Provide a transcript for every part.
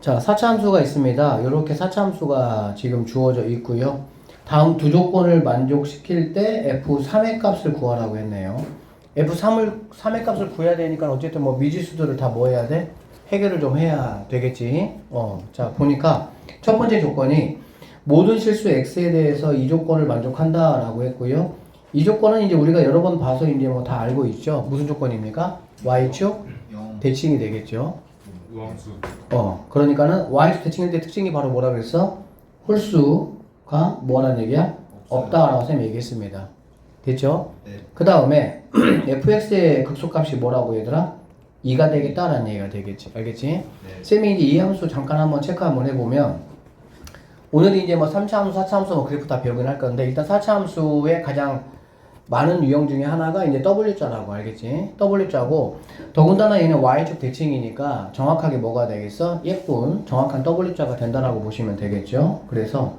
자, 4차 함수가 있습니다. 이렇게 4차 함수가 지금 주어져 있고요. 다음 두 조건을 만족시킬 때 F3의 값을 구하라고 했네요. F3의 값을 구해야 되니까 어쨌든 뭐 미지수들을 다 뭐 해야 돼? 해결을 좀 해야 되겠지. 자, 보니까 첫 번째 조건이 모든 실수 x에 대해서 이 조건을 만족한다라고 했고요. 이 조건은 이제 우리가 여러 번 봐서 이제 뭐 다 알고 있죠. 무슨 조건입니까? y축 대칭이 되겠죠. 우함수. 그러니까는 y축 대칭인데 특징이 바로 뭐라 그랬어? 홀수가 뭐라는 얘기야? 없다라고 쌤이 얘기했습니다. 됐죠? 네. 그 다음에 fx의 극소값이 뭐라고 얘들아? 2가 되겠다라는 얘기가 되겠지. 알겠지? 네. 쌤이 이제 이 함수 잠깐 한번 체크 한번 해보면 오늘 이제 뭐 3차 함수, 4차 함수 뭐 그래프 다 배우긴 할 건데 일단 4차 함수의 가장 많은 유형 중에 하나가 이제 W자라고 알겠지? W자고 더군다나 얘는 Y축 대칭이니까 정확하게 뭐가 되겠어? 예쁜 정확한 W자가 된다라고 보시면 되겠죠? 그래서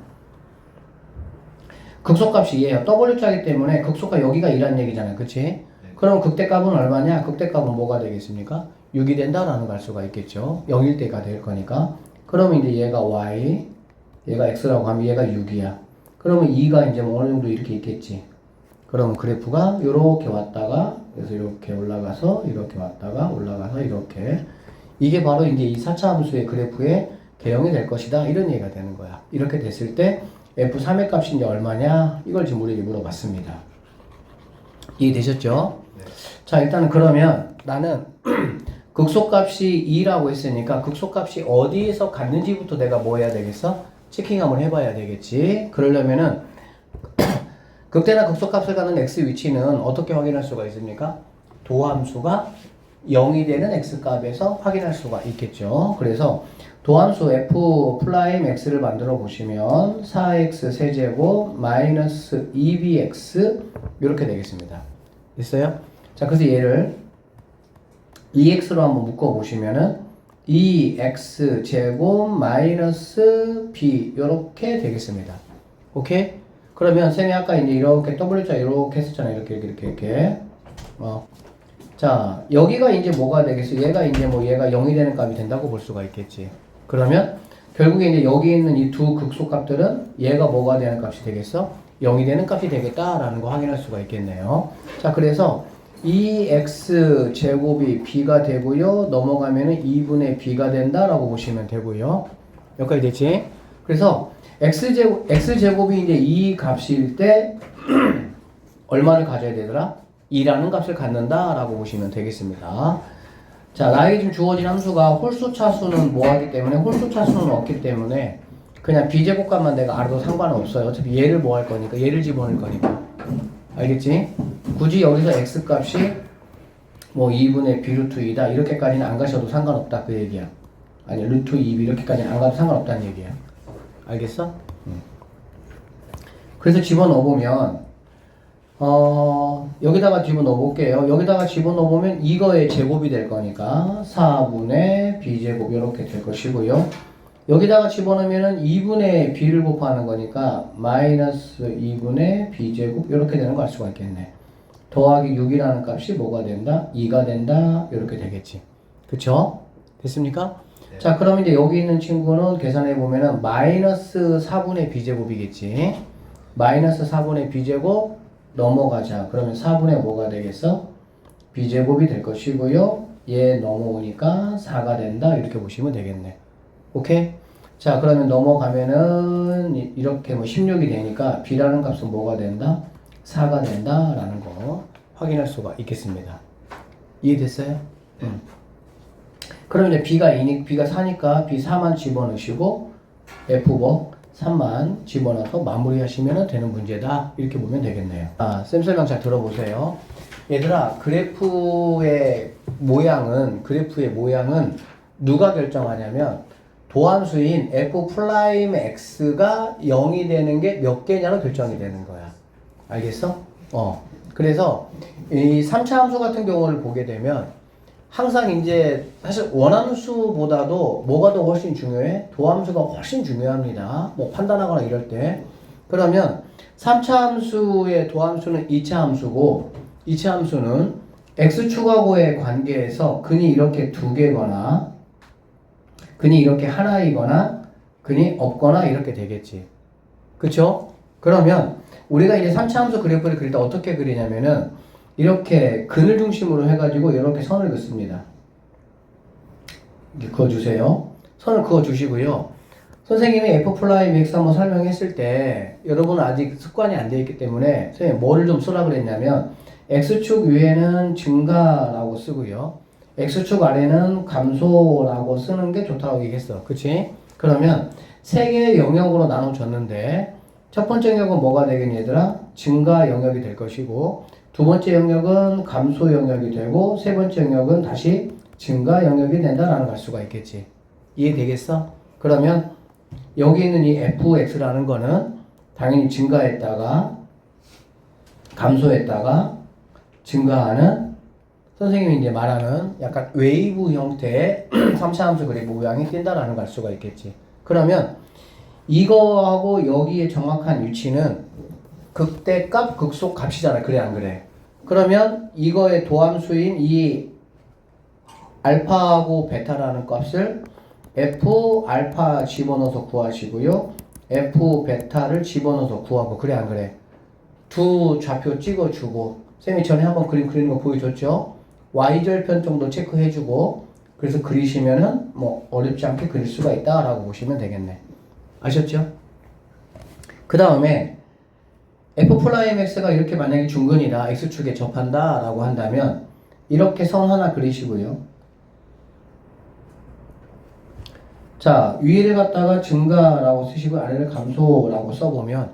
극소값이 얘예요. W자이기 때문에 극소가 여기가 2란 얘기잖아요. 그치? 네. 그럼 극대값은 얼마냐? 극대값은 뭐가 되겠습니까? 6이 된다라는 걸 수가 있겠죠. 0일 때가 될 거니까. 그러면 이제 얘가 Y, 얘가 X라고 하면 얘가 6이야. 그러면 2가 이제 뭐 어느 정도 이렇게 있겠지. 그러면 그래프가 이렇게 왔다가 그래서 이렇게 올라가서 이렇게 왔다가 올라가서 이렇게 이게 바로 이제 이 4차 함수의 그래프의 개형이 될 것이다. 이런 얘기가 되는 거야. 이렇게 됐을 때 F3의 값이 이제 얼마냐? 이걸 지금 우리에게 물어봤습니다. 이해되셨죠? 네. 자, 일단은 그러면 나는 극소값이 2라고 했으니까 극소값이 어디에서 갔는지부터 내가 뭐 해야 되겠어? 체킹 한번 해봐야 되겠지. 그러려면은 극대나 극소값을 가는 x 위치는 어떻게 확인할 수가 있습니까? 도함수가 0이 되는 x값에서 확인할 수가 있겠죠. 그래서 도함수 f'(x를) 만들어 보시면 4x 세제곱 마이너스 2bx 이렇게 되겠습니다. 됐어요? 자, 그래서 얘를 2x로 한번 묶어 보시면은 2x 제곱 마이너스 b 이렇게 되겠습니다. 오케이? 그러면 쌤이 아까 이제 이렇게 W자 이렇게 했었잖아요. 이렇게. 자, 여기가 이제 뭐가 되겠어? 얘가 이제 뭐 얘가 0이 되는 값이 된다고 볼 수가 있겠지. 그러면 결국에 이제 여기 있는 이 두 극소값들은 얘가 뭐가 되는 값이 되겠어? 0이 되는 값이 되겠다라는 거 확인할 수가 있겠네요. 자, 그래서 2x 제곱이 b가 되고요. 넘어가면은 2분의 b가 된다라고 보시면 되고요. 여기까지 됐지? 그래서 x제곱이 이제 이 값일 때 얼마를 가져야 되더라? 2라는 값을 갖는다라고 보시면 되겠습니다. 자, 나에게 지금 주어진 함수가 홀수차수는 뭐 하기 때문에 홀수차수는 없기 때문에 그냥 b제곱값만 내가 알아도 상관은 없어요. 어차피 얘를 뭐 할 거니까 얘를 집어넣을 거니까. 알겠지? 굳이 여기서 x값이 뭐 2분의 b 루트 2다 이렇게까지는 안 가셔도 상관없다 그 얘기야. 아니 루트 2b 이렇게까지는 안 가도 상관없다는 얘기야. 알겠어? 그래서 집어넣어보면 여기다가 집어넣어볼게요. 여기다가 집어넣어보면 이거의 제곱이 될 거니까 4분의 b제곱 이렇게 될 것이고요. 여기다가 집어넣으면 2분의 b를 곱하는 거니까 마이너스 2분의 b제곱 이렇게 되는 거 알 수가 있겠네. 더하기 6이라는 값이 뭐가 된다? 2가 된다 이렇게 되겠지. 그쵸? 됐습니까? 네. 자, 그럼 이제 여기 있는 친구는 계산해 보면은 마이너스 4분의 b제곱이겠지. 마이너스 4분의 b제곱 넘어가자. 그러면 4분의 뭐가 되겠어? b제곱이 될 것이고요. 얘 넘어오니까 4가 된다. 이렇게 보시면 되겠네. 오케이? 자, 그러면 넘어가면은 이렇게 뭐 16이 되니까 b라는 값은 뭐가 된다? 4가 된다라는 거 확인할 수가 있겠습니다. 이해됐어요? 네. 그럼 이제 b가 4니까 b 4만 집어넣으시고 f 3만 집어넣어서 마무리하시면 되는 문제다. 이렇게 보면 되겠네요. 쌤 설명 잘 들어보세요. 얘들아, 그래프의 모양은 누가 결정하냐면 도함수인 f'(x가 0이 되는 게 몇 개냐로 결정이 되는 거야. 알겠어? 그래서 이 3차 함수 같은 경우를 보게 되면 항상 이제 사실 원함수보다도 뭐가 더 훨씬 중요해? 도함수가 훨씬 중요합니다. 뭐 판단하거나 이럴 때. 그러면 3차 함수의 도함수는 2차 함수고 2차 함수는 x축하고의 관계에서 근이 이렇게 두 개거나 근이 이렇게 하나이거나 근이 없거나 이렇게 되겠지. 그쵸? 그러면 우리가 이제 3차 함수 그래프를 그릴 때 어떻게 그리냐면은 이렇게 근을 중심으로 해가지고 이렇게 선을 긋습니다. 이렇게 그어주세요. 선을 그어주시고요. 선생님이 F'(x) 한번 설명했을 때 여러분은 아직 습관이 안 되어 있기 때문에 선생님이 뭐를 좀 쓰라 그랬냐면 X축 위에는 증가라고 쓰고요. X축 아래는 감소라고 쓰는 게 좋다고 얘기했어. 그치? 그러면 세 개의 영역으로 나눠줬는데 첫 번째 영역은 뭐가 되겠니 얘들아? 증가 영역이 될 것이고 두 번째 영역은 감소 영역이 되고 세 번째 영역은 다시 증가 영역이 된다라는 걸 알 수가 있겠지. 이해되겠어? 그러면 여기 있는 이 fx라는 거는 당연히 증가했다가 감소했다가 증가하는 선생님이 이제 말하는 약간 웨이브 형태의 3차 함수 그래프 모양이 띈다라는 걸 알 수가 있겠지. 그러면 이거하고 여기에 정확한 위치는 극대값 극속 값이잖아. 그래 안 그래? 그러면 이거의 도함수인 이 알파하고 베타라는 값을 f 알파 집어넣어서 구하시고요. f 베타를 집어넣어서 구하고 그래 안 그래? 두 좌표 찍어주고 쌤이 전에 한번 그림 그리는 거 보여줬죠? y절편 정도 체크해주고 그래서 그리시면은 뭐 어렵지 않게 그릴 수가 있다라고 보시면 되겠네. 아셨죠? 그 다음에 f'(x가) 이렇게 만약에 중근이다 x축에 접한다 라고 한다면 이렇게 선 하나 그리시고요. 자, 위를 갖다가 증가라고 쓰시고 아래를 감소라고 써보면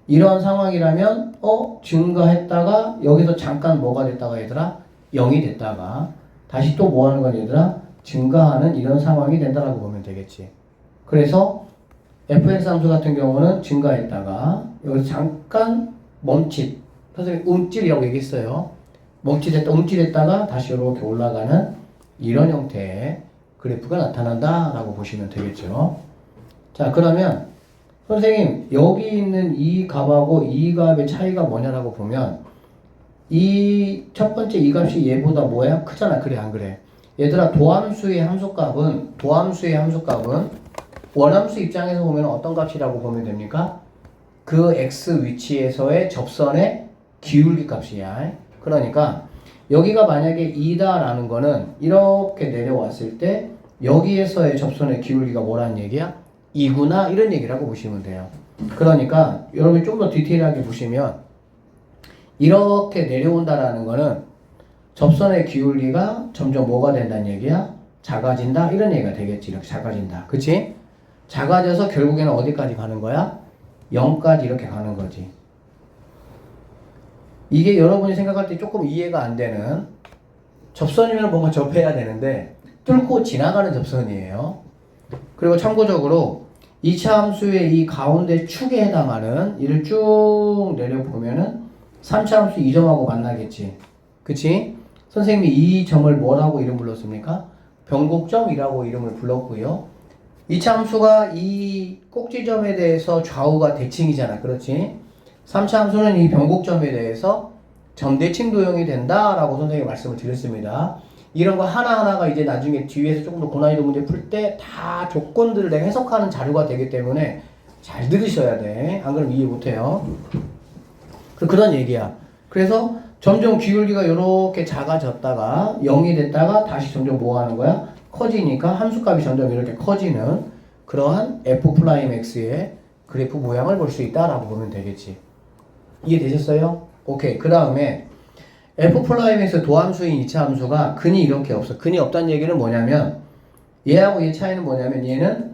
이런 상황이라면 증가했다가 여기서 잠깐 뭐가 됐다가 얘들아 0이 됐다가 다시 또 뭐 하는 건 얘들아 증가하는 이런 상황이 된다라고 보면 되겠지. 그래서 fx 함수 같은 경우는 증가했다가 여기서 잠깐 멈칫, 선생님 움찔이라고 얘기했어요. 움찔했다가 다시 이렇게 올라가는 이런 형태의 그래프가 나타난다라고 보시면 되겠죠. 자, 그러면 선생님 여기 있는 이 값하고 이 값의 차이가 뭐냐라고 보면 이 첫 번째 이 값이 얘보다 뭐야? 크잖아. 그래 안 그래? 얘들아 도함수의 함수값은 원함수 입장에서 보면 어떤 값이라고 보면 됩니까? 그 x 위치에서의 접선의 기울기 값이야. 그러니까 여기가 만약에 2다라는 거는 이렇게 내려왔을 때 여기에서의 접선의 기울기가 뭐라는 얘기야? 2구나 이런 얘기라고 보시면 돼요. 그러니까 여러분이 좀 더 디테일하게 보시면 이렇게 내려온다라는 거는 접선의 기울기가 점점 뭐가 된다는 얘기야? 작아진다 이런 얘기가 되겠지. 이렇게 작아진다. 그치? 작아져서 결국에는 어디까지 가는 거야? 0까지 이렇게 가는 거지. 이게 여러분이 생각할 때 조금 이해가 안 되는 접선이면 뭔가 접해야 되는데 뚫고 지나가는 접선이에요. 그리고 참고적으로 2차 함수의 이 가운데 축에 해당하는 이를 쭉 내려보면은 3차 함수 이 점하고 만나겠지. 그치? 선생님이 이 점을 뭐라고 이름 불렀습니까? 변곡점이라고 이름을 불렀고요. 2차 함수가 이 꼭지점에 대해서 좌우가 대칭이잖아. 그렇지? 3차 함수는 이 변곡점에 대해서 점대칭 도형이 된다라고 선생님이 말씀을 드렸습니다. 이런 거 하나하나가 이제 나중에 뒤에서 조금 더 고난이도 문제 풀 때 다 조건들을 내가 해석하는 자료가 되기 때문에 잘 들으셔야 돼. 안 그러면 이해 못해요. 그런 얘기야. 그래서 점점 기울기가 이렇게 작아졌다가 0이 됐다가 다시 점점 뭐 하는 거야? 커지니까 함수값이 점점 이렇게 커지는 그러한 f'x의 그래프 모양을 볼 수 있다라고 보면 되겠지. 이해되셨어요? 오케이. 그 다음에 f'x 도함수인 2차 함수가 근이 이렇게 없어. 근이 없다는 얘기는 뭐냐면 얘하고 얘 차이는 뭐냐면 얘는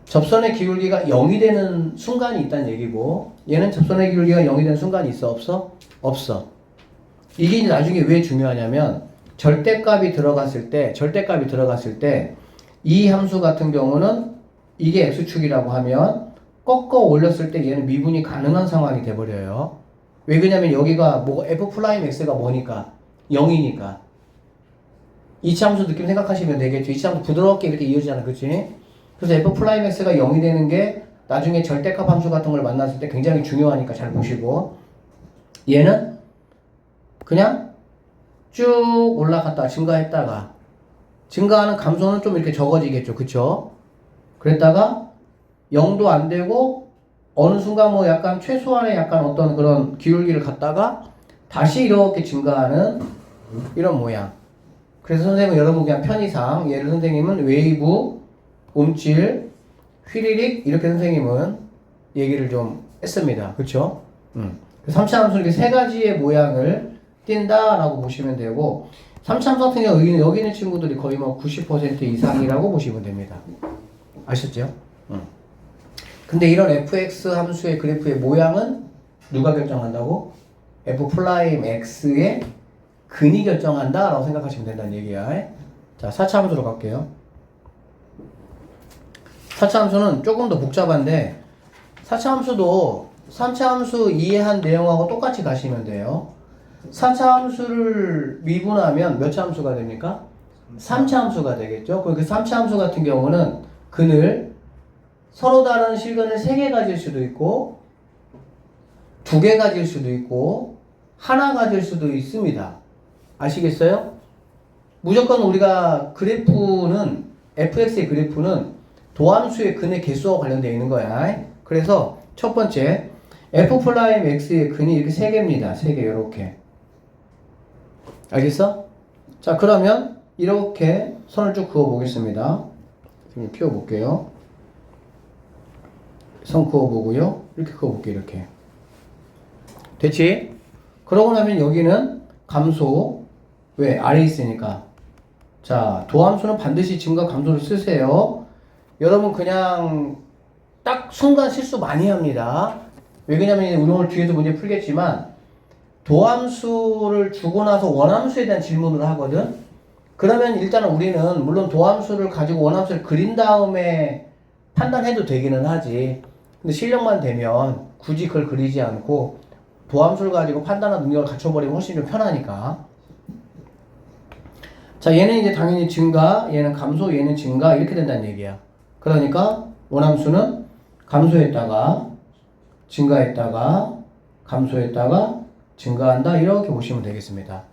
접선의 기울기가 0이 되는 순간이 있다는 얘기고 얘는 접선의 기울기가 0이 되는 순간이 있어? 없어? 없어. 이게 이제 나중에 왜 중요하냐면 절대값이 들어갔을 때 이 함수 같은 경우는 이게 x축이라고 하면 꺾어 올렸을 때 얘는 미분이 가능한 상황이 돼버려요. 왜 그러냐면 여기가 뭐 f'x가 뭐니까 0이니까 2차 함수 느낌 생각하시면 되겠죠. 2차 함수 부드럽게 이렇게 이어지잖아. 그치? 그래서 f'x가 0이 되는 게 나중에 절대값 함수 같은 걸 만났을 때 굉장히 중요하니까 잘 보시고 얘는 그냥 쭉 올라갔다가 증가했다가 증가하는 감소는 좀 이렇게 적어지겠죠. 그쵸? 그랬다가 0도 안 되고 어느 순간 뭐 약간 최소한의 약간 어떤 그런 기울기를 갖다가 다시 이렇게 증가하는 이런 모양. 그래서 선생님은 여러분 그냥 편의상 얘를 선생님은 웨이브, 움찔, 휘리릭 이렇게 선생님은 얘기를 좀 했습니다. 그쵸? 3차 함수 이렇게 세 가지의 모양을 띈다라고 보시면 되고 3차 함수 같은 경우 여기 있는 친구들이 거의 뭐 90% 이상이라고 보시면 됩니다. 아셨죠? 근데 이런 fx 함수의 그래프의 모양은 누가 결정한다고? f 프라임 x의 근이 결정한다 라고 생각하시면 된다는 얘기야. 자, 4차 함수로 갈게요. 4차 함수는 조금 더 복잡한데 4차 함수도 3차 함수 이해한 내용하고 똑같이 가시면 돼요. 4차 함수를 미분하면 몇 차 함수가 됩니까? 3차 함수가 되겠죠. 그 3차 함수 같은 경우는 근을 서로 다른 실근을 3개 가질 수도 있고 2개 가질 수도 있고 하나 가질 수도 있습니다. 아시겠어요? 무조건 우리가 그래프는 fx의 그래프는 도함수의 근의 개수와 관련되어 있는 거야. 그래서 첫 번째 f 프라임 x의 근이 이렇게 3개입니다. 3개 이렇게. 알겠어? 자, 그러면 이렇게 선을 쭉 그어 보겠습니다. 좀 피워 볼게요. 선 그어 보고요. 이렇게 그어 볼게요. 이렇게. 됐지? 그러고 나면 여기는 감소. 왜? 아래에 있으니까. 자, 도함수는 반드시 증가 감소를 쓰세요. 여러분 그냥 딱 순간 실수 많이 합니다. 왜 그러냐면 우리 오늘 뒤에도 문제 풀겠지만 도함수를 주고 나서 원함수에 대한 질문을 하거든. 그러면 일단은 우리는 물론 도함수를 가지고 원함수를 그린 다음에 판단해도 되기는 하지. 근데 실력만 되면 굳이 그걸 그리지 않고 도함수를 가지고 판단하는 능력을 갖춰버리면 훨씬 좀 편하니까. 자, 얘는 이제 당연히 증가, 얘는 감소, 얘는 증가 이렇게 된다는 얘기야. 그러니까 원함수는 감소했다가 증가했다가 감소했다가 증가한다 이렇게 보시면 되겠습니다.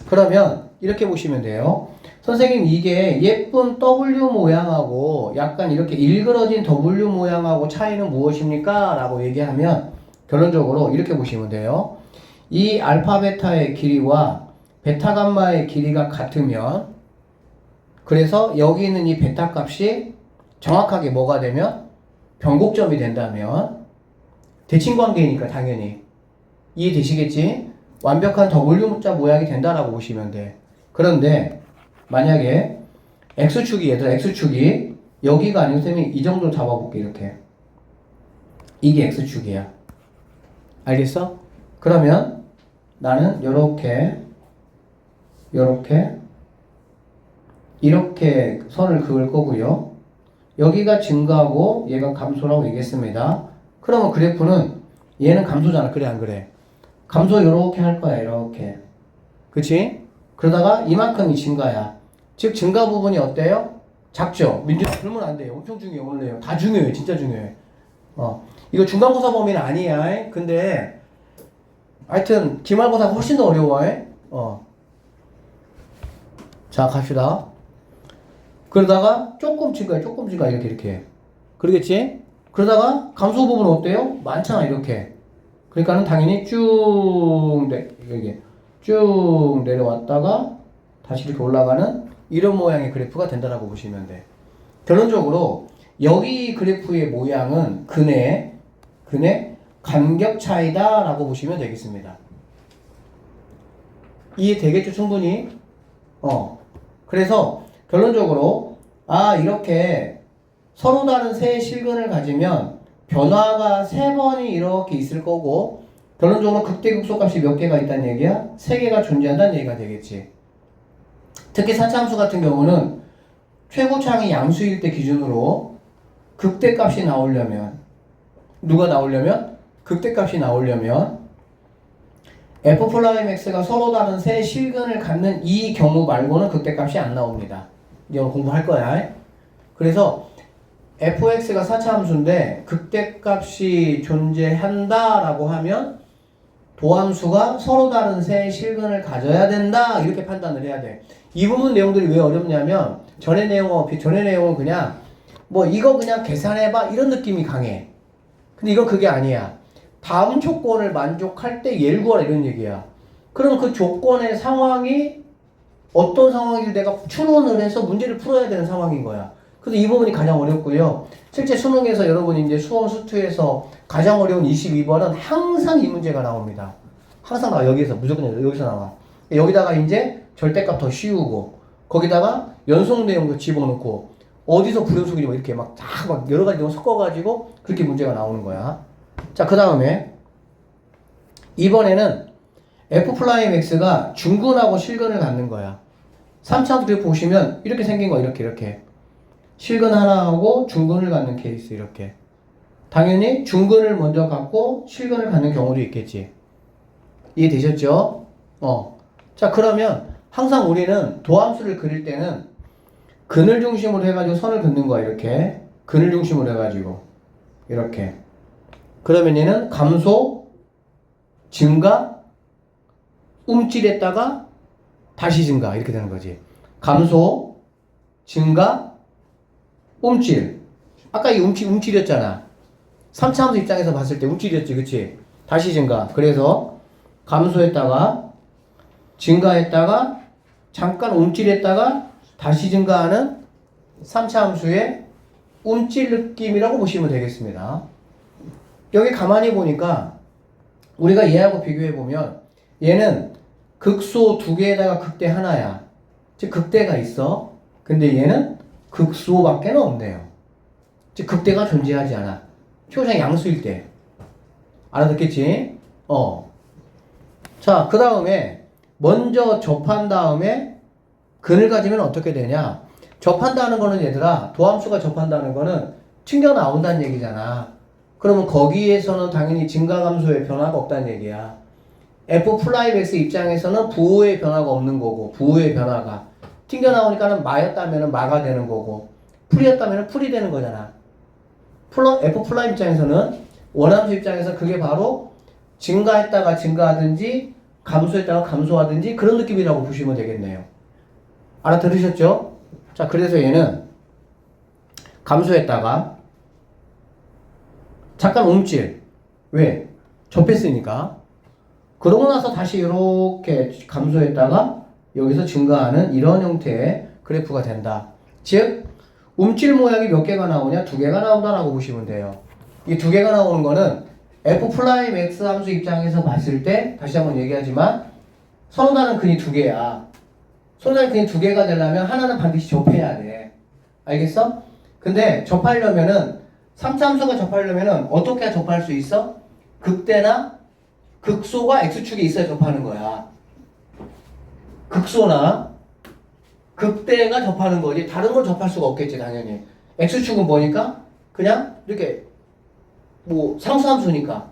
그러면 이렇게 보시면 돼요. 선생님 이게 예쁜 W 모양하고 약간 이렇게 일그러진 W 모양하고 차이는 무엇입니까? 라고 얘기하면 결론적으로 이렇게 보시면 돼요. 이 알파 베타의 길이와 베타 감마의 길이가 같으면 그래서 여기 있는 이 베타 값이 정확하게 뭐가 되면 변곡점이 된다면 대칭관계니까 당연히 이해되시겠지? 완벽한 W자 모양이 된다라고 보시면 돼. 그런데 만약에 X축이 얘들아 X축이 여기가 아니고 쌤이 이 정도로 잡아볼게. 이렇게 이게 X축이야. 알겠어? 그러면 나는 이렇게 선을 그을 거고요. 여기가 증가하고 얘가 감소라고 얘기했습니다. 그러면 그래프는 얘는 감소잖아. 그래 안 그래? 감소 이렇게 할 거야. 이렇게. 그치? 그러다가 이만큼이 증가야. 즉 증가 부분이 어때요? 작죠? 민준아 그러면 안 돼요. 엄청 중요해. 오늘 내용 다 중요해. 진짜 중요해. 이거 중간고사 범위는 아니야. 근데 하여튼 기말고사가 훨씬 더 어려워. 자 갑시다. 그러다가 조금 증가 이렇게 그러겠지? 그러다가 감소 부분은 어때요? 많잖아 이렇게. 그러니까는 당연히 쭉 내려왔다가 다시 이렇게 올라가는 이런 모양의 그래프가 된다라고 보시면 돼. 결론적으로 여기 그래프의 모양은 근의 간격 차이다 라고 보시면 되겠습니다. 이해되겠죠 충분히? 그래서 결론적으로 이렇게 서로 다른 세 실근을 가지면 변화가 3번이 이렇게 있을 거고 결론적으로 극대극소값이 몇 개가 있다는 얘기야? 3개가 존재한다는 얘기가 되겠지. 특히 사차함수 같은 경우는 최고차항이 양수일 때 기준으로 극대값이 나오려면 극대값이 나오려면 f 프라임 x가 서로 다른 세 실근을 갖는 이 경우 말고는 극대값이 안 나옵니다. 이제 오늘 공부할 거야. 그래서 fx가 4차 함수인데 극대값이 존재한다라고 하면 도함수가 서로 다른 세 실근을 가져야 된다 이렇게 판단을 해야 돼. 이 부분 내용들이 왜 어렵냐면 전의 내용은 그냥 뭐 이거 그냥 계산해봐 이런 느낌이 강해. 근데 이건 그게 아니야. 다음 조건을 만족할 때 얘를 구하라 이런 얘기야. 그럼 그 조건의 상황이 어떤 상황인지 내가 추론을 해서 문제를 풀어야 되는 상황인 거야. 그래서 이 부분이 가장 어렵고요. 실제 수능에서 여러분이 이제 수험 수투에서 가장 어려운 22번은 항상 이 문제가 나옵니다. 항상 나와. 여기서 무조건 여기서 나와. 여기다가 이제 절대값 더 씌우고 거기다가 연속 내용도 집어넣고 어디서 불연속이지 뭐 이렇게 막 여러 가지 내용 섞어가지고 그렇게 문제가 나오는 거야. 자, 그 다음에 이번에는 F'X가 중근하고 실근을 갖는 거야. 3차원 그래프 보시면 이렇게 생긴 거 이렇게 실근 하나하고 중근을 갖는 케이스 이렇게. 당연히 중근을 먼저 갖고 실근을 갖는 경우도 있겠지. 이해되셨죠? 자, 그러면 항상 우리는 도함수를 그릴 때는 근을 중심으로 해가지고 선을 긋는 거야. 이렇게 근을 중심으로 해가지고 이렇게. 그러면 얘는 감소, 증가, 움찔했다가 다시 증가 이렇게 되는 거지. 감소, 증가, 움찔. 아까 이 움찔이었잖아. 3차함수 입장에서 봤을 때 움찔이었지, 그치? 다시 증가. 그래서 감소했다가 증가했다가 잠깐 움찔했다가 다시 증가하는 3차 함수의 움찔 느낌이라고 보시면 되겠습니다. 여기 가만히 보니까 우리가 얘하고 비교해 보면 얘는 극소 두 개에다가 극대 하나야. 즉 극대가 있어. 근데 얘는 극소밖에 없네요. 즉 극대가 존재하지 않아. 표상 양수일 때. 알아듣겠지? 자, 그 다음에 먼저 접한 다음에 근을 가지면 어떻게 되냐? 접한다는 거는 얘들아, 도함수가 접한다는 거는 튕겨 나온다는 얘기잖아. 그러면 거기에서는 당연히 증가감소의 변화가 없다는 얘기야. F'X 입장에서는 부호의 변화가 없는 거고, 부호의 변화가 튕겨 나오니까는 마였다면 마가 되는 거고, 풀이었다면 풀이 되는 거잖아. F' 입장에서는 원함수 입장에서 그게 바로 증가했다가 증가하든지 감소했다가 감소하든지 그런 느낌이라고 보시면 되겠네요. 알아들으셨죠? 자, 그래서 얘는 감소했다가 잠깐 움찔. 왜? 접했으니까. 그러고 나서 다시 이렇게 감소했다가 여기서 증가하는 이런 형태의 그래프가 된다. 즉 움찔 모양이 몇 개가 나오냐? 두 개가 나온다라고 보시면 돼요. 이 두 개가 나오는 거는 F'X 함수 입장에서 봤을 때 다시 한번 얘기하지만 선호다는 근이 두 개야. 선호다는 근이 두 개가 되려면 하나는 반드시 접해야 돼. 알겠어? 근데 접하려면은 3차 함수가 접하려면은 어떻게 접할 수 있어? 극대나 극소가 X축에 있어야 접하는 거야. 극소나 극대가 접하는 거지 다른 걸 접할 수가 없겠지 당연히. X축은 뭐니까? 그냥 이렇게 뭐 상수함수니까.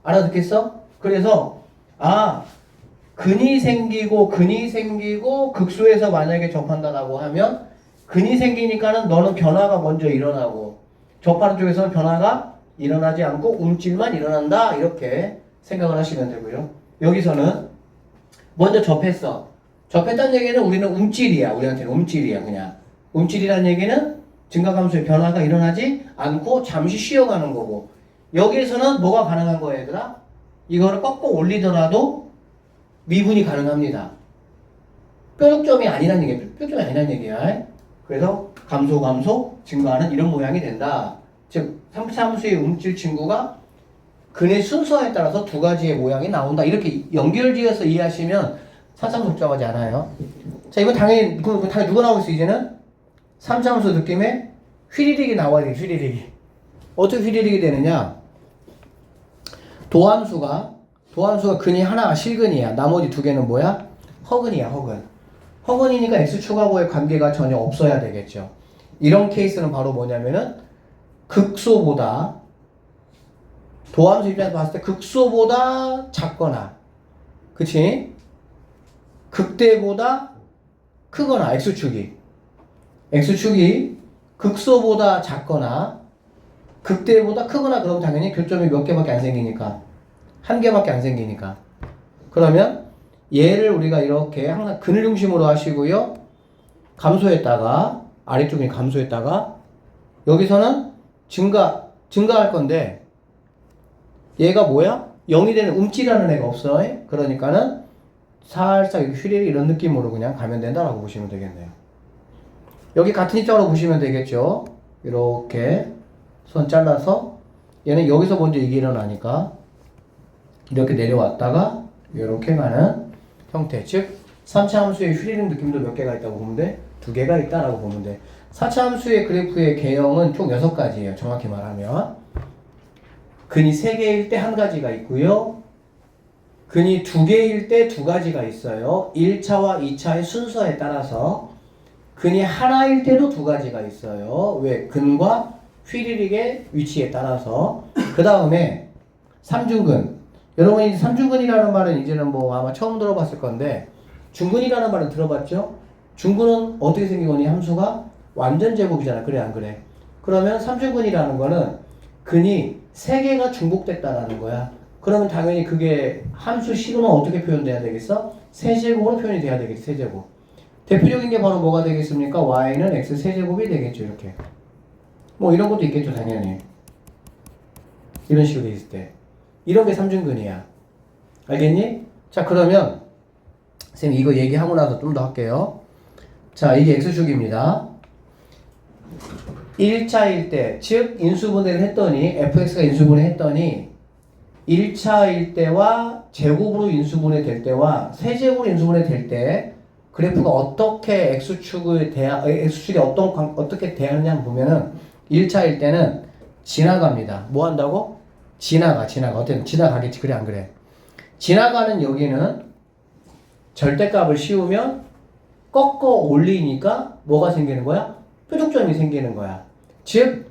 알아듣겠어? 그래서 근이 생기고 극소에서 만약에 접한다라고 하면 근이 생기니까는 너는 변화가 먼저 일어나고 접하는 쪽에서는 변화가 일어나지 않고 움찔만 일어난다 이렇게 생각을 하시면 되고요. 여기서는 먼저 접했어. 접했다는 얘기는 우리는 움찔이야. 우리한테는 움찔이야. 그냥 움찔이라는 얘기는 증가감소의 변화가 일어나지 않고 잠시 쉬어가는 거고, 여기에서는 뭐가 가능한 거야 얘들아? 이거를 꺾고 올리더라도 미분이 가능합니다. 뾰족점이 아니란 얘기야. 뾰족점이 아니란 얘기야. 그래서 감소 증가하는 이런 모양이 된다. 즉 3차 함수의 움찔 친구가 근의 순서에 따라서 두 가지의 모양이 나온다. 이렇게 연결지어서 이해하시면 3차 함수 복잡하지 않아요. 자, 이건 당연히 누가 나오겠어 이제는? 3차 함수 느낌의 휘리릭이 나와야 돼. 휘리릭이. 어떻게 휘리릭이 되느냐? 도함수가 근이 하나가 실근이야. 나머지 두 개는 뭐야? 허근이야. 허근이니까 X축하고의 관계가 전혀 없어야 되겠죠. 이런 케이스는 바로 뭐냐면은 극소보다, 도함수 입장에서 봤을 때 극소보다 작거나, 그치? 극대보다 크거나, X축이 극소보다 작거나 극대보다 크거나, 그러면 당연히 교점이 몇 개밖에 안 생기니까, 한 개밖에 안 생기니까. 그러면 얘를 우리가 이렇게 항상 근을 중심으로 하시고요. 감소했다가 아래쪽이 감소했다가 여기서는 증가할 건데 얘가 뭐야? 0이 되는 움찔하는 애가 없어. 그러니까는 살짝 휘리리 이런 느낌으로 그냥 가면 된다라고 보시면 되겠네요. 여기 같은 입장으로 보시면 되겠죠. 이렇게 선 잘라서 얘는 여기서 먼저 이게 일어나니까 이렇게 내려왔다가 이렇게 가는 형태. 즉 3차 함수의 휘리는 느낌도 몇 개가 있다고 보면 돼? 2개가 있다라고 보면 돼. 4차 함수의 그래프의 개형은 총 6가지예요. 정확히 말하면 근이 3개일 때 1가지가 있고요. 근이 2개일 때 2가지가 있어요. 1차와 2차의 순서에 따라서 근이 하나일 때도 2가지가 있어요. 왜? 근과 휘리릭의 위치에 따라서. 그 다음에 삼중근. 여러분이 삼중근이라는 말은 이제는 뭐 아마 처음 들어봤을 건데 중근이라는 말은 들어봤죠? 중근은 어떻게 생긴 거니? 함수가 완전 제곱이잖아. 그래 안 그래? 그러면 삼중근이라는 거는 근이 3개가 중복됐다라는 거야. 그러면 당연히 그게 함수 식은 어떻게 표현돼야 되겠어? 세제곱으로 표현이 돼야 되겠지. 세제곱. 대표적인 게 바로 뭐가 되겠습니까? y는 x 세제곱이 되겠죠. 이렇게. 뭐 이런 것도 있겠죠. 당연히. 이런 식으로 돼 있을 때. 이런 게 삼중근이야. 알겠니? 자, 그러면 선생님 이거 얘기하고 나서 좀 더 할게요. 자, 이게 x축입니다. 1차일 때, 즉 인수분해를 했더니 fx가 인수분해 했더니 1차일 때와 제곱으로 인수분해 될 때와 세제곱으로 인수분해 될 때 그래프가 어떻게 x축이 어떻게 대하느냐 보면은 1차일 때는 지나갑니다. 뭐 한다고? 지나가. 어쨌든 지나가겠지. 그래 안 그래? 지나가는 여기는 절대값을 씌우면 꺾어 올리니까 뭐가 생기는 거야? 표적점이 생기는 거야. 즉